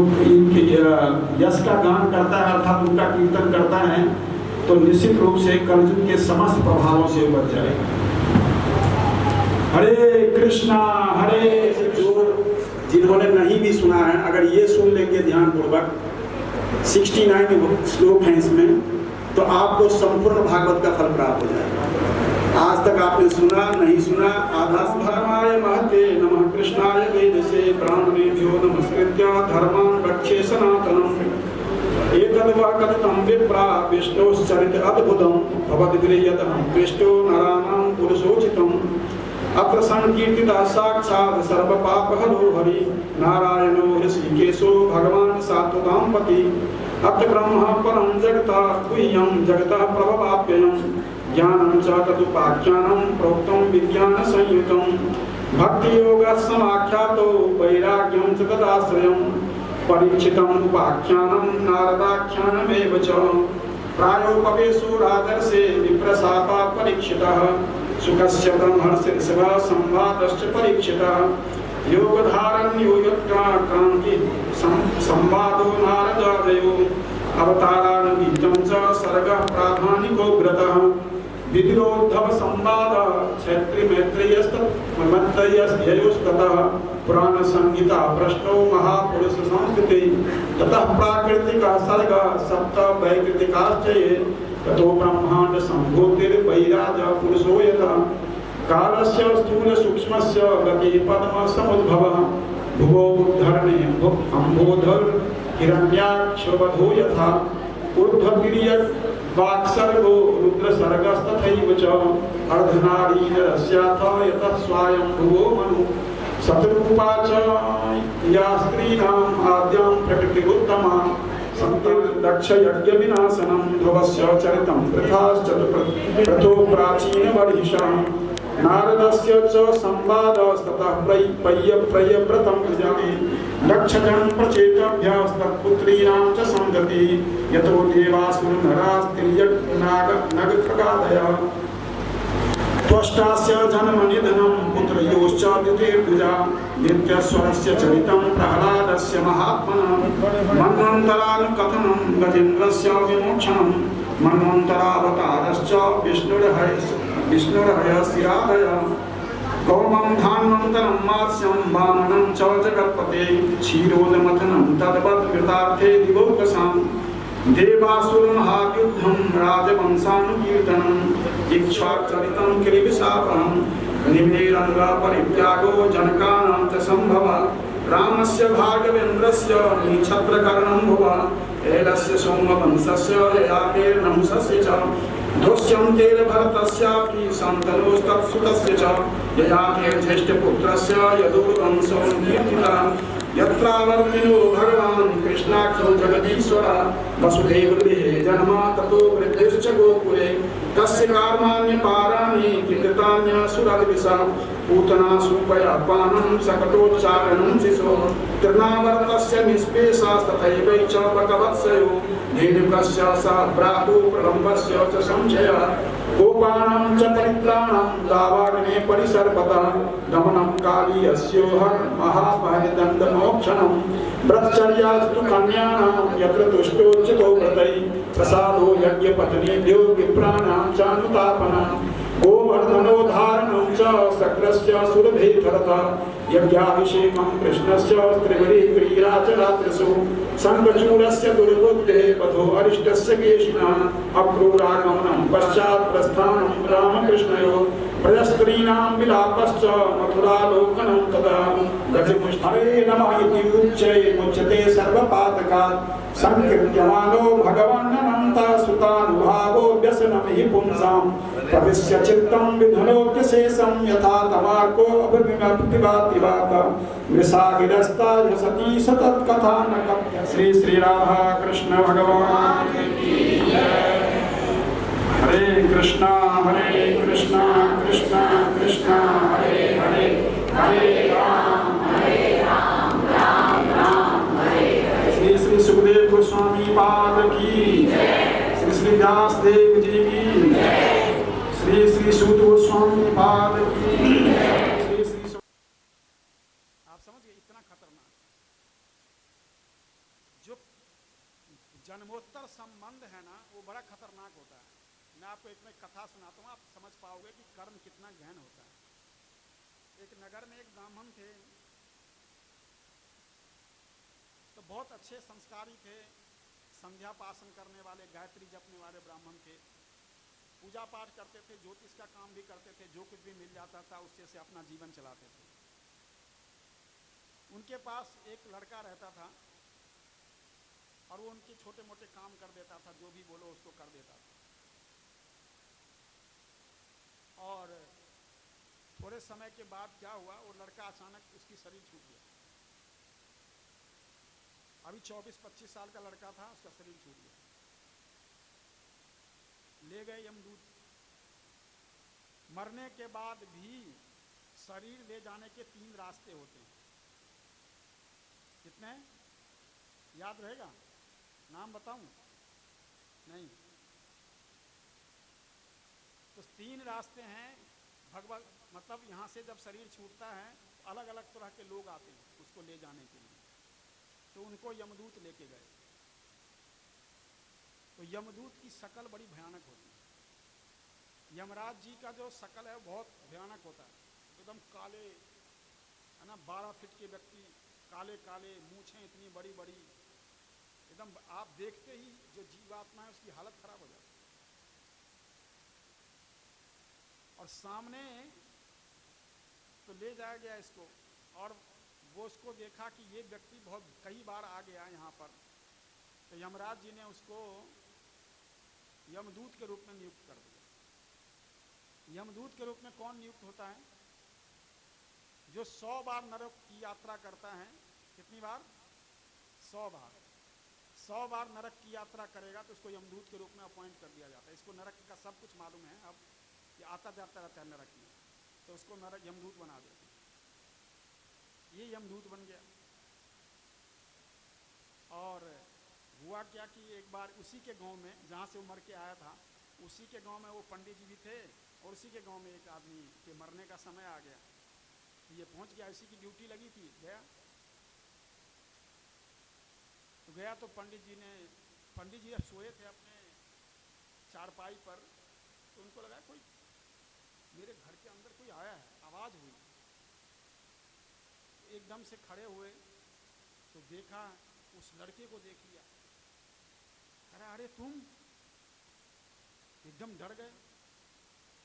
यश का गान करता है अर्थात उनका कीर्तन करता है तो निश्चित रूप से कलयुग के समस्त प्रभावों से बच जाएगा। हरे कृष्णा जिन्होंने नहीं भी सुना है, अगर ये सुन लेंगे ध्यान पूर्वक, 69 श्लोक हैं इसमें, तो आपको संपूर्ण भागवत का फल प्राप्त हो जाएगा। आज तक आपने सुना नहीं सुना, आधा धर्माय महते नमः कृष्णाय वेदसे ब्राह्मणेभ्यो नमस्कृत्य धर्मान् रक्षे सनातनम् एतद्वा कथितं विप्रा विष्णोश्चरित अद्भुतं भवद्गृह्यतः पृष्ठो नराणां पुरुषोचितम् अत्र संकीर्तितः साक्षात् सर्वपापहरो हरि नारायणो ऋषिकेशो भगवान् सात्वतांपति अत्र ब्रह्म परं जगतः गुह्यं जगतः प्रभवाप्ययम् ज्ञानं च तदुपाख्यानं प्रोक्तं विज्ञानसंयुतं भक्तियोगः समाख्यातो वैराग्यं च तदाश्रयं परीक्षितम् उपाख्यानं नारदाख्यानमेव च प्रायोपवेशो राजर्षे विप्रशापा परीक्षितः सुखस्य ब्रह्मर्षिर्षभः संवादश्च परीक्षितः योगधारण्यो यत्क्रान्ति संवादो नारदादयो अवतारानुगीतं च सर्गः प्राधानिको व्रतः विधिरोद्धव संवाद क्षत्रिमैत्रेयस्ततः पुराण संहिता प्रश्नो महापुरुष संस्कृति ततः प्राकृतिक सर्ग सप्त वैकृतिकाश्च ये ततो ब्रह्मांड संभूतिर्वैराज पुरुषो यथा कालस्य स्थूल सूक्ष्मस्य गति पद्म समुद्भवः भुवो बुद्धर्णे अम्बोधर हिरण्याक्षवधो यथा ऊर्ध्वतिर्यत् वाक्सर्गो रुद्रसर्गस्तथैव च अर्धनारीरस्याथ यतः स्वायंभुवो मनु शत्रुरूपा च या स्त्रीणाम् आद्यां प्रकृतिरुत्तमा दक्ष यज्ञ विनाशनम ध्रुवस्य चरितं प्रथो प्राचीन वर्हिषा नारदस्य च संवादस्ततः प्रयव्रतं कृजामि दक्षजन प्रचेतभ्यस्तत्पुत्रीणां च संगति यतो देवासुरनरास्त्रियज्ञनागखगादयः त्वष्टास्य जन्मनिधनं पुत्रयोश्च द्वितीर्द्विजा नित्यस्वरस्य चरितं प्रह्लादस्य महात्मनः मन्वन्तरानुकथनं गजेन्द्रस्य विमोक्षणं मन्वन्तरावतारश्च विष्णुर्हयशिरादयः कौमं धान्वन्तरं मात्स्यं वामनं च जगत्पते क्षीरोदमथनं तद्वद्कृतार्थे दिवौकसाम् देवासुरमहायुद्धं राजवंशानुकीर्तनम् इक्ष्वाकचरितं किलिविशापहं निम्नेरङ्गपरित्यागो जनकानां च सम्भवः रामस्य भार्गवेन्द्रस्य निक्षत्रकर्णं भुवः एलस्य सोमवंशस्य ययातेर्नहुषस्य च दोष्यन्तेर्भरतस्यापि सन्तनोस्तत्सुतस्य च ययातेर्ज्येष्ठपुत्रस्य यदुवंशो कीर्तितः यत्रावर्तिनो भगवान् कृष्णाख्यो जगदीश्वरः वसुदेवगृहे जन्म ततो वृद्धिश्च गोकुले तस्य कर्माण्यपाराणि कृतान्यसुरद्विषा पूतना सुपयापानं सकटोच्चारणं शिशोः तृणावर्तस्य निष्पेषास्तथैव च भगवत्सयो धेनुकस्य सह भ्रातुः प्रलम्बस्य च संशयः गोपानां च परित्राणं दावाग्ने परिसर्पतः दमनं कालीयस्योहं महाभयदण्डमोक्षणं ब्रह्मचर्यास्तु कन्यानां यत्र तुष्टोच्युतो व्रतैः प्रसादो यज्ञपत्नीभ्यो विप्राणां चानुतापनं गोवर्धनोद्धारणं च शक्रस्य सुरभेधरतः यज्ञाभिषेकं कृष्णस्य त्रिगुणिक्रीडा च रात्रिषु शङ्खचूडस्य दुर्बुद्धेः पथो अरिष्टस्य केशिनः अक्रूरागमनं पश्चात् प्रस्थानं रामकृष्णयोः प्रजस्त्रीणां विलापश्च मथुरालोकनं तदा गजपुष्पे नमः इति उच्चैर्मुच्यते सर्वपातकात् संकीर्त्यमानो भगवन्नन्ता सुतानुभावो व्यसनं हि पुंसां प्रविश्य चित्तं विधनोऽप्यशेषं यथा तमार्को अभिभाति वाता मृषागिरस्ता सती सतत्कथा न कथ्य श्री श्री राधा कृष्ण भगवान की जय। हरे कृष्णा कृष्णा कृष्णा हरे हरे हरे राम राम राम हरे हरे। श्री श्री सुखदेव गोस्वामी पाद की श्री श्री व्यासदेव जी की श्री श्री सूत गोस्वामी पाद की श्री श्री। आप समझ गए इतना खतरनाक जो जन्मोत्तर संबंध है ना वो बड़ा खतरनाक होता है। मैं आपको एक कथा सुनाता हूँ, आप समझ पाओगे कि कर्म कितना गहन होता है। एक नगर में एक ब्राह्मण थे, तो बहुत अच्छे संस्कारी थे, संध्या पासन करने वाले, गायत्री जपने वाले ब्राह्मण थे, पूजा पाठ करते थे, ज्योतिष का काम भी करते थे, जो कुछ भी मिल जाता था उससे से अपना जीवन चलाते थे। उनके पास एक लड़का रहता था और वो उनके छोटे मोटे काम कर देता था, जो भी बोलो उसको कर देता था। और थोड़े समय के बाद क्या हुआ, वो लड़का अचानक उसकी शरीर छूट गया। अभी 24-25 साल का लड़का था, उसका शरीर छूट गया। ले गए यमदूत। मरने के बाद भी शरीर ले जाने के 3 रास्ते होते हैं। कितने याद रहेगा? नाम बताऊं? नहीं। तो 3 रास्ते हैं। भगवान मतलब यहाँ से जब शरीर छूटता है तो अलग अलग तरह के लोग आते हैं उसको ले जाने के लिए। तो उनको यमदूत लेके गए। तो यमदूत की शकल बड़ी भयानक होती है। यमराज जी का जो शकल है बहुत भयानक होता है, एकदम काले है ना, 12 फीट के व्यक्ति, काले काले, मूछें इतनी बड़ी बड़ी, एकदम आप देखते ही जो जीवात्मा है उसकी हालत खराब हो जाती है। और सामने तो ले जाया गया इसको, और वो उसको देखा कि ये व्यक्ति बहुत कई बार आ गया यहाँ पर। तो यमराज जी ने उसको यमदूत के रूप में नियुक्त कर दिया। यमदूत के रूप में कौन नियुक्त होता है? जो 100 बार नरक की यात्रा करता है। कितनी बार? 100 बार। 100 बार नरक की यात्रा करेगा तो उसको यमदूत के रूप में अपॉइंट कर दिया जाता है। इसको नरक का सब कुछ मालूम है, अब ये आता जाता रहता है नरक में, तो उसको नरक यमदूत बना देते हैं। ये यमदूत बन गया। और हुआ क्या कि एक बार उसी के गांव में जहाँ से वो मर के आया था, उसी के गांव में वो पंडित जी भी थे, और उसी के गांव में एक आदमी के मरने का समय आ गया। तो ये पहुंच गया, इसी की ड्यूटी लगी थी, गया। तो गया तो पंडित जी जब सोए थे अपने चारपाई पर, तो उनको लगा कोई मेरे घर के अंदर कोई आया है, आवाज़ हुई। एकदम से खड़े हुए तो देखा, उस लड़के को देख लिया। कह रहा अरे तुम, एकदम डर गए।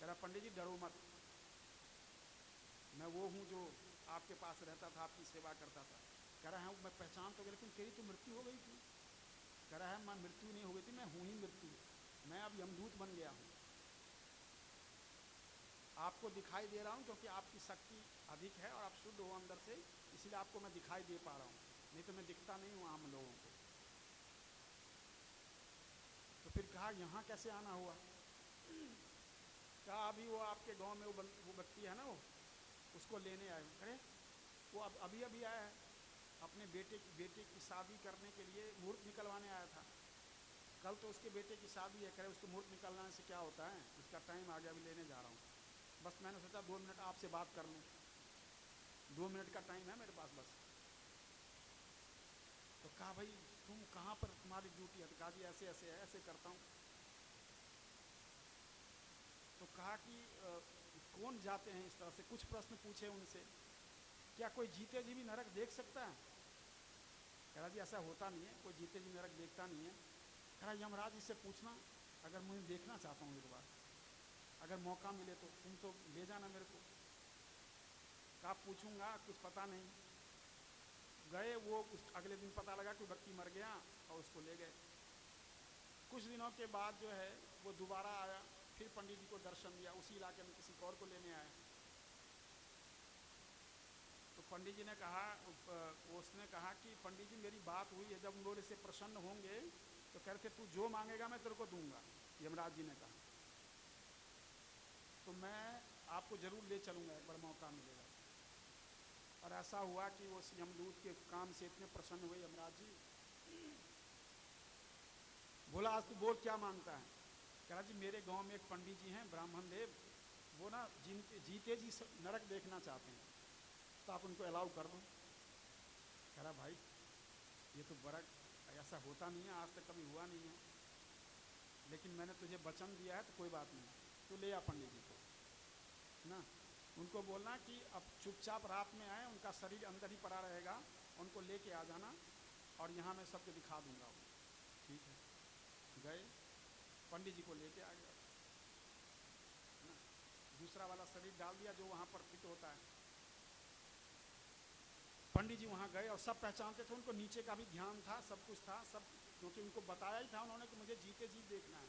कह रहा पंडित जी डरो मत, मैं वो हूँ जो आपके पास रहता था, आपकी सेवा करता था। कह रहा है मैं पहचान तो गया, लेकिन तेरी तो मृत्यु हो गई थी। कह रहा है मैं मृत्यु नहीं हो गई थी, मैं हूँ ही मृत्यु, मैं अब यमदूत बन गया हूँ। आपको दिखाई दे रहा हूँ क्योंकि आपकी शक्ति अधिक है और आप शुद्ध हो अंदर से, इसलिए आपको मैं दिखाई दे पा रहा हूँ, नहीं तो मैं दिखता नहीं हूँ आम लोगों को। तो फिर कहा यहाँ कैसे आना हुआ? कहा अभी वो आपके गांव में वो व्यक्ति है ना, वो उसको लेने आए। अरे वो अब अभी आया है, अपने बेटे की शादी करने के लिए मुहूर्त निकलवाने आया था। कल तो उसके बेटे की शादी है, करे उसको मुहूर्त निकलवाने से क्या होता है, उसका टाइम आ गया, अभी लेने जा रहा हूँ। बस मैंने सोचा 2 मिनट आपसे बात कर लूँ, 2 मिनट का टाइम है मेरे पास बस। तो कहा भाई तुम कहाँ पर तुम्हारी ड्यूटी है? तो कहा जी ऐसे ऐसे है, ऐसे करता हूँ। तो कहा कि कौन जाते हैं इस तरह से, कुछ प्रश्न पूछे उनसे, क्या कोई जीते जी भी नरक देख सकता है? कह रहा जी ऐसा होता नहीं है, कोई जीते जी नरक देखता नहीं है। कह रहा यमराज जी से पूछना, अगर मुझे देखना चाहता हूँ एक बार, अगर मौका मिले तो तुम तो ले जाना मेरे को। कहा पूछूंगा, कुछ पता नहीं। गए वो, उस अगले दिन पता लगा कि व्यक्ति मर गया और उसको ले गए। कुछ दिनों के बाद जो है वो दोबारा आया, फिर पंडित जी को दर्शन दिया, उसी इलाके में किसी और को लेने आया। तो पंडित जी ने कहा, उसने कहा कि पंडित जी मेरी बात हुई है, जब उन लोग से प्रसन्न होंगे तो कह रहे थे तू जो मांगेगा मैं तेरे को दूंगा, यमराज जी ने कहा। तो मैं आपको जरूर ले चलूँगा, एक बार मौका मिलेगा। और ऐसा हुआ कि वो यमदूत के काम से इतने प्रसन्न हुए यमराज जी। बोला आज तू बोल क्या मांगता है? कह रहा जी मेरे गांव में एक पंडित जी हैं ब्राह्मण देव, वो ना जीते जी नरक देखना चाहते हैं, तो आप उनको अलाउ कर दो। कह रहा भाई ये तो बड़ा ऐसा होता नहीं है, आज तक कभी हुआ नहीं है, लेकिन मैंने तुझे वचन दिया है तो कोई बात नहीं, तो ले आ पंडित जी को ना। उनको बोलना कि अब चुपचाप रात में आए, उनका शरीर अंदर ही पड़ा रहेगा, उनको लेके आ जाना और यहाँ मैं सबको दिखा दूंगा। वो ठीक है, गए पंडित जी को लेके आ गया ना, दूसरा वाला शरीर डाल दिया जो वहाँ पर फिट होता है। पंडित जी वहाँ गए और सब पहचानते थे, उनको नीचे का भी ध्यान था, सब कुछ था, सब, क्योंकि उनको बताया ही था उन्होंने कि मुझे जीते जी देखना है।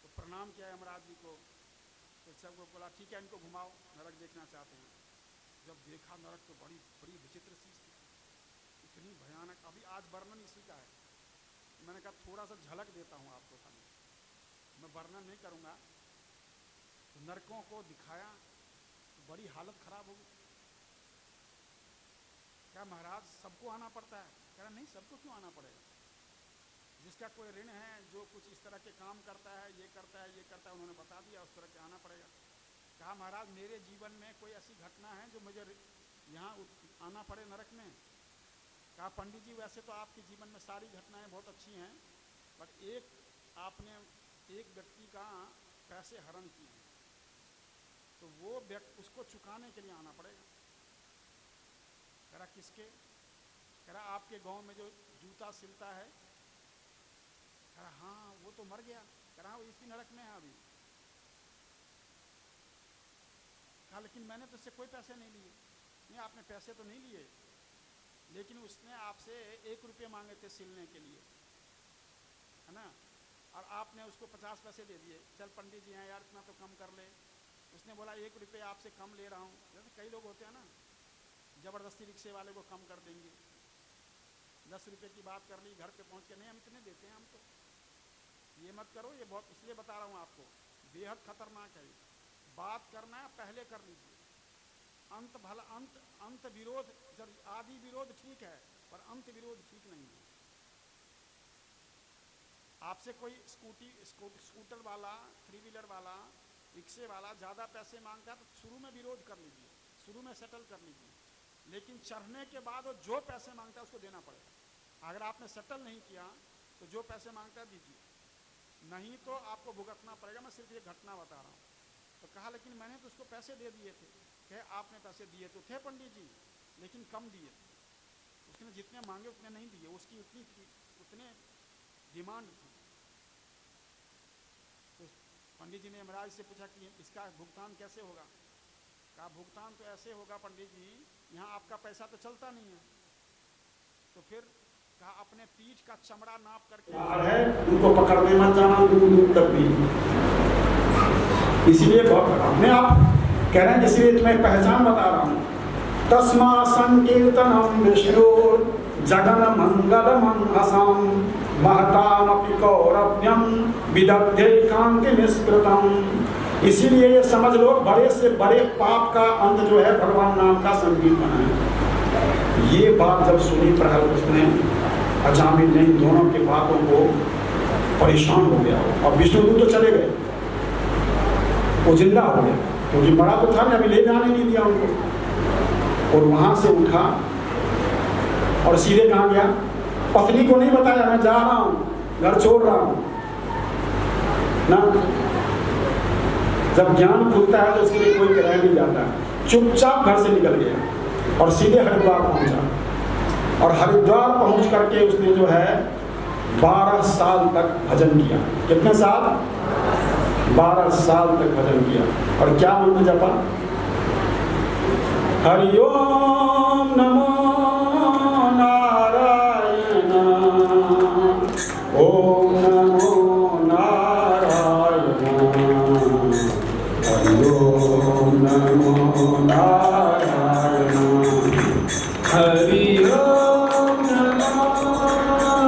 तो प्रणाम किया यमराज जी को, तो सबको बोला ठीक है इनको घुमाओ, नरक देखना चाहते हैं। जब देखा नरक तो बड़ी बड़ी विचित्र चीज़ थी, इतनी भयानक। अभी आज वर्णन इसी का है, मैंने कहा थोड़ा सा झलक देता हूँ आपको खाली, मैं वर्णन नहीं करूँगा। तो नरकों को दिखाया तो बड़ी हालत खराब हो गई। क्या महाराज सबको आना पड़ता है? कह रहा नहीं, सबको क्यों आना पड़ेगा, जिसका कोई ऋण है, जो कुछ इस तरह के काम करता है, ये करता है, ये करता है, उन्होंने बता दिया, उस तरह के आना पड़ेगा। कहा महाराज मेरे जीवन में कोई ऐसी घटना है जो मुझे यहाँ आना पड़े नरक में? कहा पंडित जी वैसे तो आपके जीवन में सारी घटनाएं बहुत अच्छी हैं, बट एक आपने एक व्यक्ति का पैसे हरण किए हैं, तो वो व्यक्ति उसको चुकाने के लिए आना पड़ेगा। कह रहा किसके? कह रहा आपके गांव में जो जूता सिलता है। कह रहा हाँ वो तो मर गया। कह रहा वो इसी नरक में है अभी। कहा लेकिन मैंने तो उससे कोई पैसे नहीं लिए। नहीं आपने पैसे तो नहीं लिए, लेकिन उसने आपसे 1 रुपये मांगे थे सिलने के लिए, है ना, और आपने उसको 50 पैसे दे दिए। चल पंडित जी हैं यार इतना तो कम कर ले। उसने बोला 1 रुपये आपसे कम ले रहा हूँ। जैसे कई लोग होते हैं ना, ज़बरदस्ती रिक्शे वाले को कम कर देंगे, 10 रुपए की बात कर ली, घर पे पहुंच के नहीं हम इतने देते हैं हम तो, ये मत करो, ये बहुत इसलिए बता रहा हूं आपको, बेहद खतरनाक है। बात करना है पहले कर लीजिए, अंत भला अंत विरोध, जब आदि विरोध ठीक है पर अंत विरोध ठीक नहीं है। आपसे कोई स्कूटर वाला, 3 व्हीलर वाला, रिक्शे वाला ज्यादा पैसे मांगता है तो शुरू में विरोध कर लीजिए, शुरू में सेटल कर लीजिए, लेकिन चढ़ने के बाद वो जो पैसे मांगता है उसको देना पड़ेगा। अगर आपने सेटल नहीं किया तो जो पैसे मांगता है दीजिए, नहीं तो आपको भुगतना पड़ेगा। मैं सिर्फ ये घटना बता रहा हूँ। तो कहा लेकिन मैंने तो उसको पैसे दे दिए थे। कहे आपने पैसे दिए तो थे पंडित जी, लेकिन कम दिए, उसने जितने मांगे उतने नहीं दिए, उसकी उतने डिमांड थी। तो पंडित जी ने यमराज से पूछा कि इसका भुगतान कैसे होगा? कहा भुगतान तो ऐसे होगा पंडित जी, यहाँ आपका पैसा तो चलता नहीं है। तो फिर कहा अपने पीठ का चमड़ा नाप करके है, उनको पकड़ने मत जाना दूर दूर तक भी। इसलिए अपने आप कह रहे हैं, इसलिए तुम्हें पहचान बता रहा हूँ। तस्मा संकीर्तनम विष्णु जगन मंगल मंगसम महतामपि कौरव्यम विदग्धे कांति निष्कृतम। इसीलिए ये समझ लो, बड़े से बड़े पाप का अंत जो है भगवान नाम का संकीर्तन है। ये बात जब सुनी प्रहलाद, उसने अजामिल ने दोनों के बातों को परेशान हो गया, और विष्णुदूत तो चले गए, वो जिंदा हो गया क्योंकि मरा तो था, अभी ले जाने नहीं दिया उनको। और वहां से उठा और सीधे कहाँ गया? पत्नी को नहीं बताया मैं जा रहा हूं, घर छोड़ रहा हूं ना। जब ज्ञान खुलता है तो उसके लिए कोई रह नहीं जाता, चुपचाप घर से निकल गया और सीधे हरिद्वार पहुंचा। और हरिद्वार पहुंच करके उसने जो है 12 साल तक भजन किया। कितने साल? 12 साल तक भजन किया। और क्या मंत्र जपा? हरि ओम नमो नारायण, ओम नमो नारायण, हरि ओम नमो नारायण, हरि ओम नमो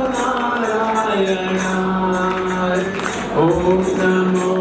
नारायण, ओम नमो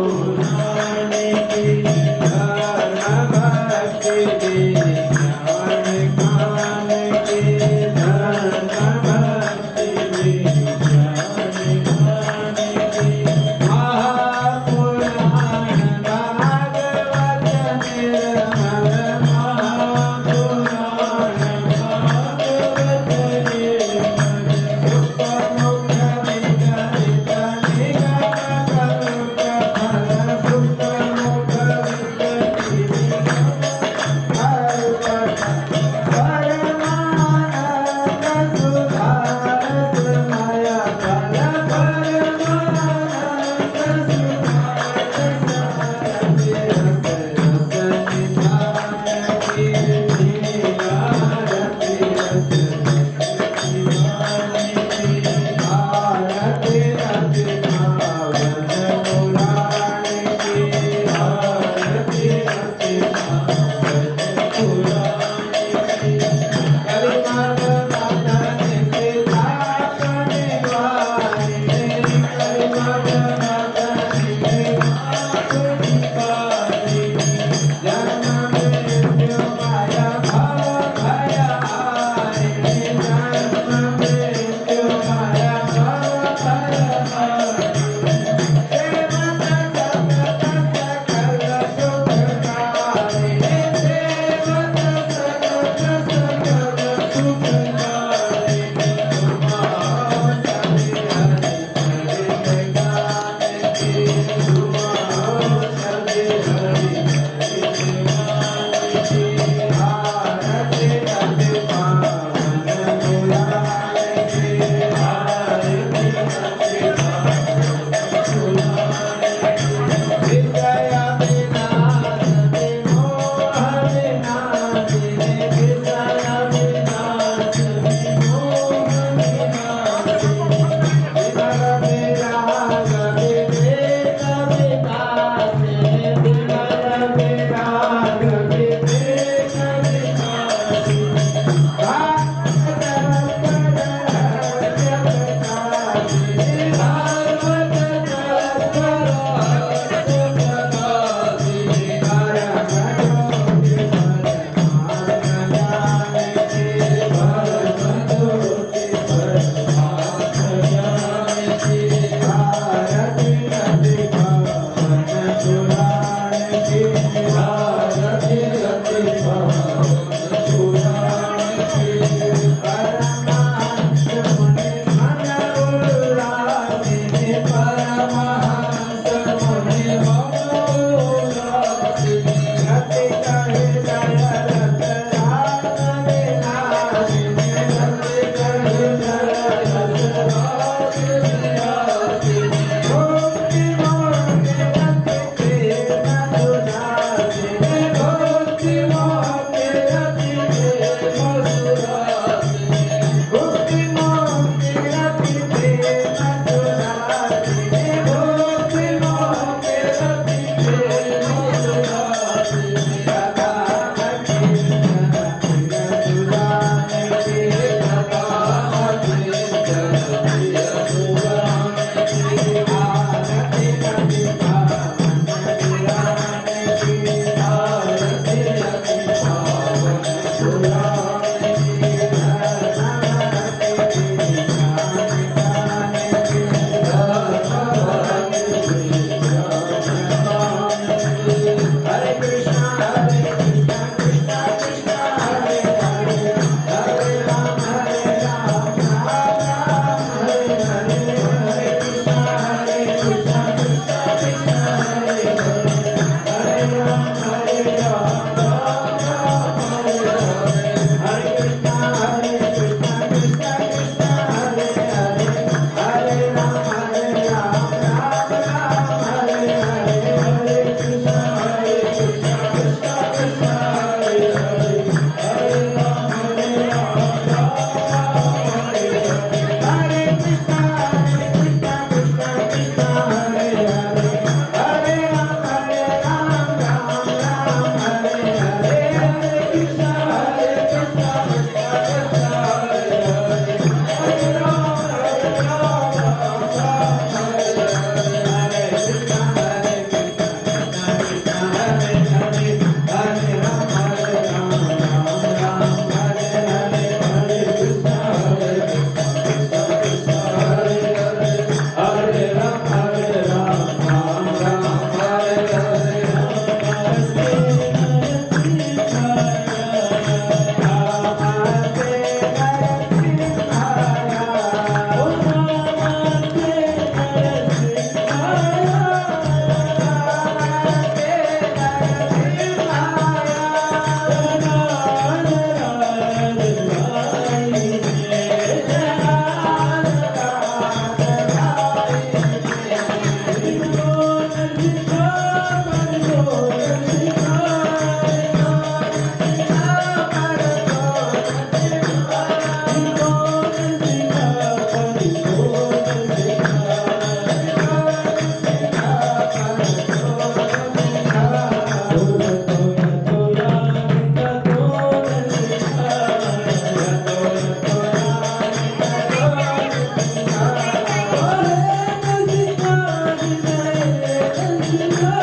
Thank you.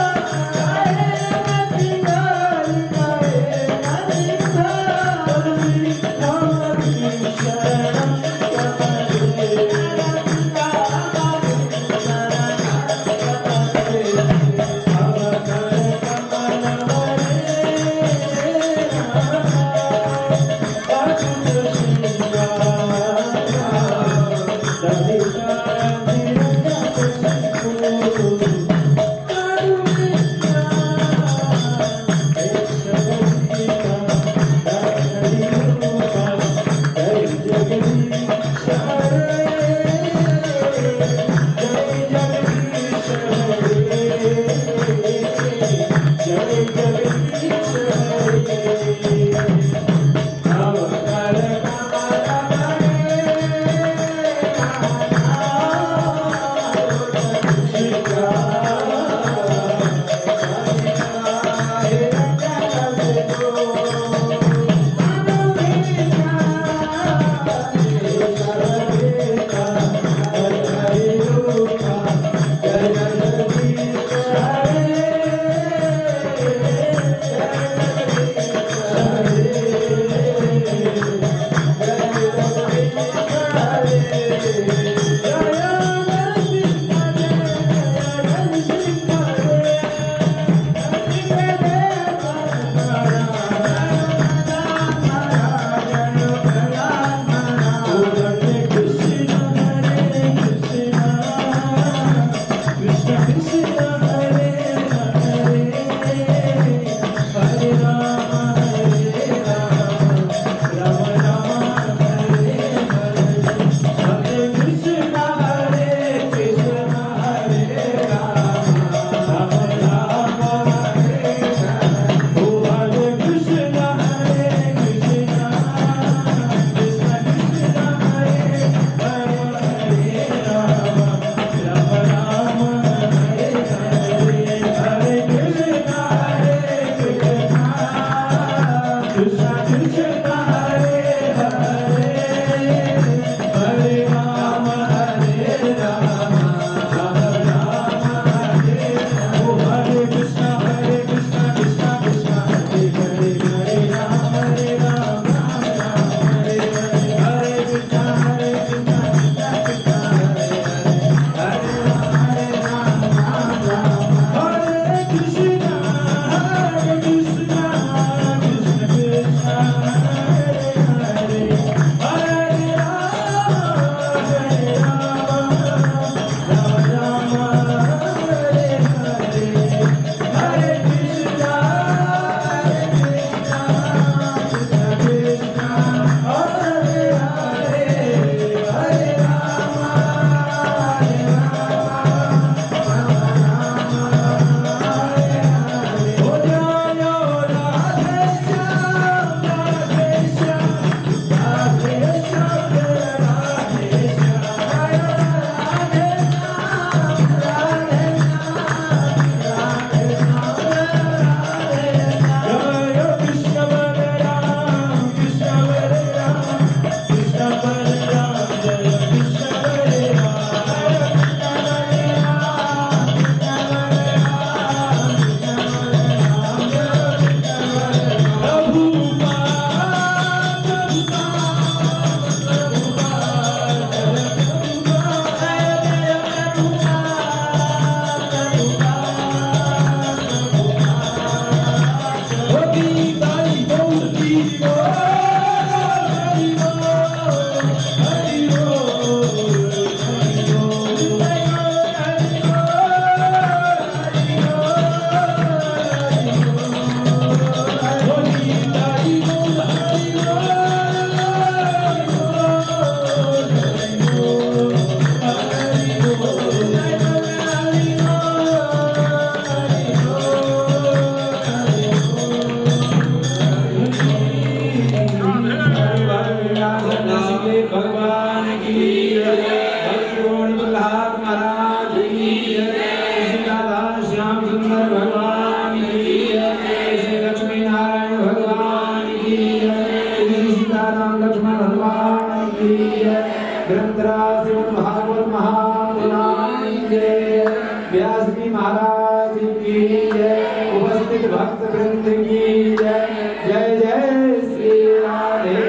भक्त वृंद की जय जय जय श्री राधे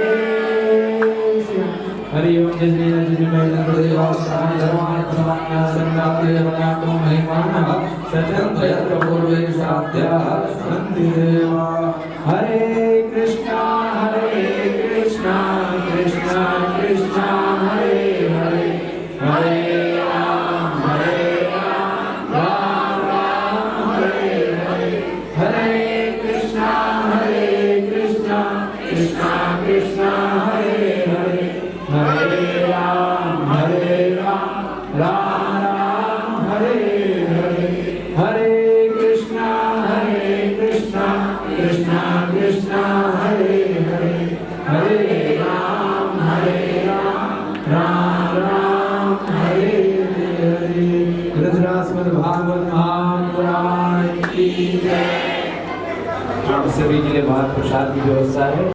हरि ओम जय श्री राधे जय देवा साई धर्मान धर्मान्या संगाते वनातो महिमानः सचंद्र पूर्वे साध्या संति देवा हरे कृष्णा कृष्णा कृष्णा हरे हरे हरे राम राम राम हरे हरे हरे कृष्णा कृष्णा कृष्णा हरे हरे हरे राम राम राम हरे हरे हरे कृष्णा कृष्णा कृष्णा हरे हरे हरे राम राम राम हरे हरे रुद्रास्मद भागवत महापुराण की जय। आप सभी के लिए महाप्रसाद की व्यवस्था है।